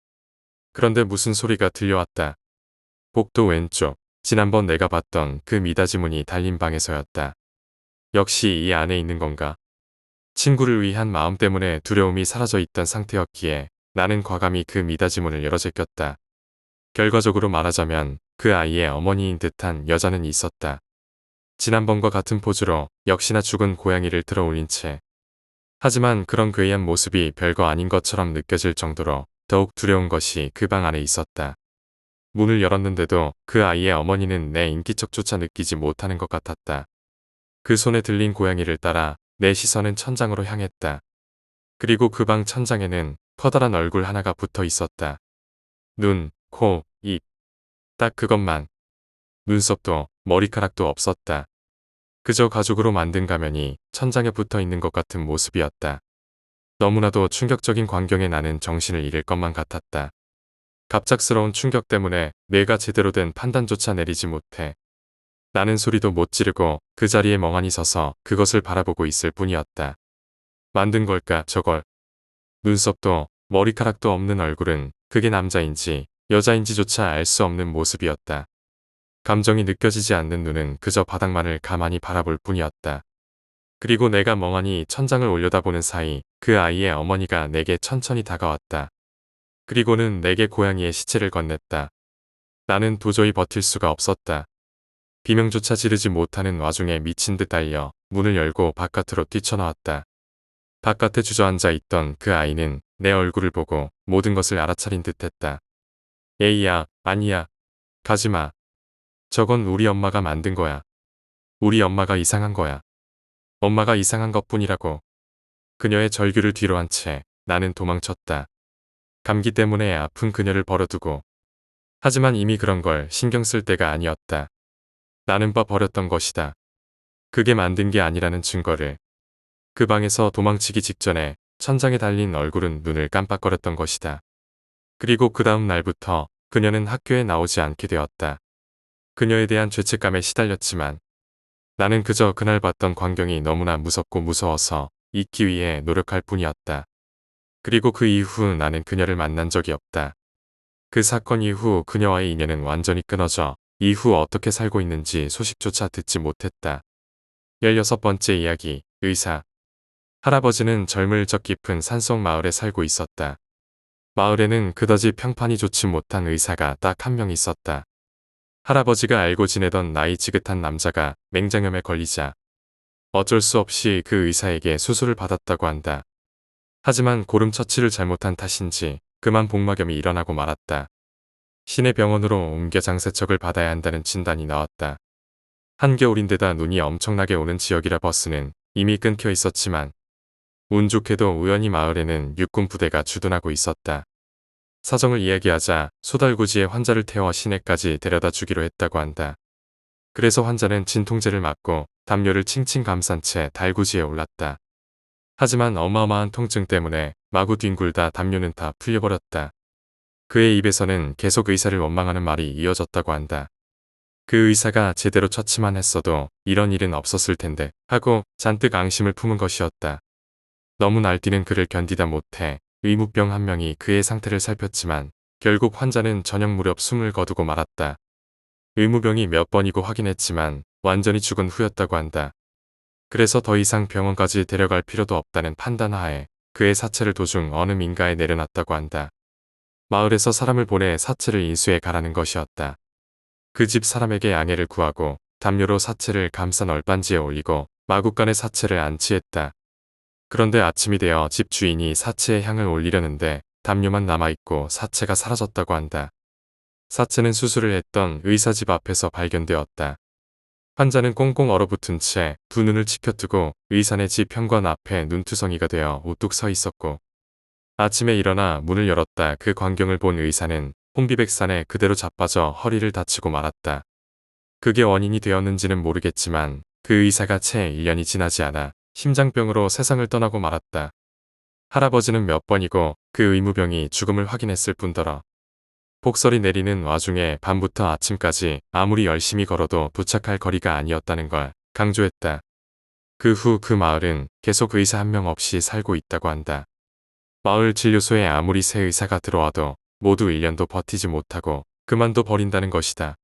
S1: 그런데 무슨 소리가 들려왔다. 복도 왼쪽, 지난번 내가 봤던 그 미닫이 문이 달린 방에서였다. 역시 이 안에 있는 건가? 친구를 위한 마음 때문에 두려움이 사라져 있던 상태였기에 나는 과감히 그 미닫이 문을 열어 제꼈다. 결과적으로 말하자면 그 아이의 어머니인 듯한 여자는 있었다. 지난번과 같은 포즈로 역시나 죽은 고양이를 들어 올린 채. 하지만 그런 괴이한 모습이 별거 아닌 것처럼 느껴질 정도로 더욱 두려운 것이 그 방 안에 있었다. 문을 열었는데도 그 아이의 어머니는 내 인기척조차 느끼지 못하는 것 같았다. 그 손에 들린 고양이를 따라 내 시선은 천장으로 향했다. 그리고 그 방 천장에는 커다란 얼굴 하나가 붙어 있었다. 눈, 코, 입. 딱 그것만. 눈썹도 머리카락도 없었다. 그저 가죽으로 만든 가면이 천장에 붙어 있는 것 같은 모습이었다. 너무나도 충격적인 광경에 나는 정신을 잃을 것만 같았다. 갑작스러운 충격 때문에 뇌가 제대로 된 판단조차 내리지 못해 나는 소리도 못 지르고 그 자리에 멍하니 서서 그것을 바라보고 있을 뿐이었다. 만든 걸까 저걸. 눈썹도 머리카락도 없는 얼굴은 그게 남자인지 여자인지조차 알 수 없는 모습이었다. 감정이 느껴지지 않는 눈은 그저 바닥만을 가만히 바라볼 뿐이었다. 그리고 내가 멍하니 천장을 올려다보는 사이 그 아이의 어머니가 내게 천천히 다가왔다. 그리고는 내게 고양이의 시체를 건넸다. 나는 도저히 버틸 수가 없었다. 비명조차 지르지 못하는 와중에 미친 듯 달려 문을 열고 바깥으로 뛰쳐나왔다. 바깥에 주저앉아 있던 그 아이는 내 얼굴을 보고 모든 것을 알아차린 듯했다. 에이야, 아니야. 가지마. 저건 우리 엄마가 만든 거야. 우리 엄마가 이상한 거야. 엄마가 이상한 것뿐이라고. 그녀의 절규를 뒤로 한 채 나는 도망쳤다. 감기 때문에 아픈 그녀를 버려두고. 하지만 이미 그런 걸 신경 쓸 때가 아니었다. 나는 버렸던 것이다. 그게 만든 게 아니라는 증거를. 그 방에서 도망치기 직전에 천장에 달린 얼굴은 눈을 깜빡거렸던 것이다. 그리고 그 다음 날부터 그녀는 학교에 나오지 않게 되었다. 그녀에 대한 죄책감에 시달렸지만 나는 그저 그날 봤던 광경이 너무나 무섭고 무서워서 잊기 위해 노력할 뿐이었다. 그리고 그 이후 나는 그녀를 만난 적이 없다. 그 사건 이후 그녀와의 인연은 완전히 끊어져 이후 어떻게 살고 있는지 소식조차 듣지 못했다. 16번째 이야기, 의사. 할아버지는 젊을 적 깊은 산속 마을에 살고 있었다. 마을에는 그다지 평판이 좋지 못한 의사가 딱 한 명 있었다. 할아버지가 알고 지내던 나이 지긋한 남자가 맹장염에 걸리자 어쩔 수 없이 그 의사에게 수술을 받았다고 한다. 하지만 고름 처치를 잘못한 탓인지 그만 복막염이 일어나고 말았다. 시내 병원으로 옮겨 장세척을 받아야 한다는 진단이 나왔다. 한겨울인데다 눈이 엄청나게 오는 지역이라 버스는 이미 끊겨 있었지만 운 좋게도 우연히 마을에는 육군 부대가 주둔하고 있었다. 사정을 이야기하자 소달구지에 환자를 태워 시내까지 데려다 주기로 했다고 한다. 그래서 환자는 진통제를 맞고 담요를 칭칭 감싼 채 달구지에 올랐다. 하지만 어마어마한 통증 때문에 마구 뒹굴다 담요는 다 풀려버렸다. 그의 입에서는 계속 의사를 원망하는 말이 이어졌다고 한다. 그 의사가 제대로 처치만 했어도 이런 일은 없었을 텐데 하고 잔뜩 앙심을 품은 것이었다. 너무 날뛰는 그를 견디다 못해 의무병 한 명이 그의 상태를 살폈지만 결국 환자는 저녁 무렵 숨을 거두고 말았다. 의무병이 몇 번이고 확인했지만 완전히 죽은 후였다고 한다. 그래서 더 이상 병원까지 데려갈 필요도 없다는 판단하에 그의 사체를 도중 어느 민가에 내려놨다고 한다. 마을에서 사람을 보내 사체를 인수해 가라는 것이었다. 그 집 사람에게 양해를 구하고 담요로 사체를 감싼 얼반지에 올리고 마구간에 사체를 안치했다. 그런데 아침이 되어 집 주인이 사체에 향을 올리려는데 담요만 남아있고 사체가 사라졌다고 한다. 사체는 수술을 했던 의사 집 앞에서 발견되었다. 환자는 꽁꽁 얼어붙은 채 두 눈을 치켜뜨고 의사네 집 현관 앞에 눈투성이가 되어 우뚝 서 있었고 아침에 일어나 문을 열었다. 그 광경을 본 의사는 혼비백산에 그대로 자빠져 허리를 다치고 말았다. 그게 원인이 되었는지는 모르겠지만 그 의사가 채 1년이 지나지 않아 심장병으로 세상을 떠나고 말았다. 할아버지는 몇 번이고 그 의무병이 죽음을 확인했을 뿐더러 폭설이 내리는 와중에 밤부터 아침까지 아무리 열심히 걸어도 도착할 거리가 아니었다는 걸 강조했다. 그 후 그 마을은 계속 의사 한 명 없이 살고 있다고 한다. 마을 진료소에 아무리 새 의사가 들어와도 모두 1년도 버티지 못하고 그만둬 버린다는 것이다.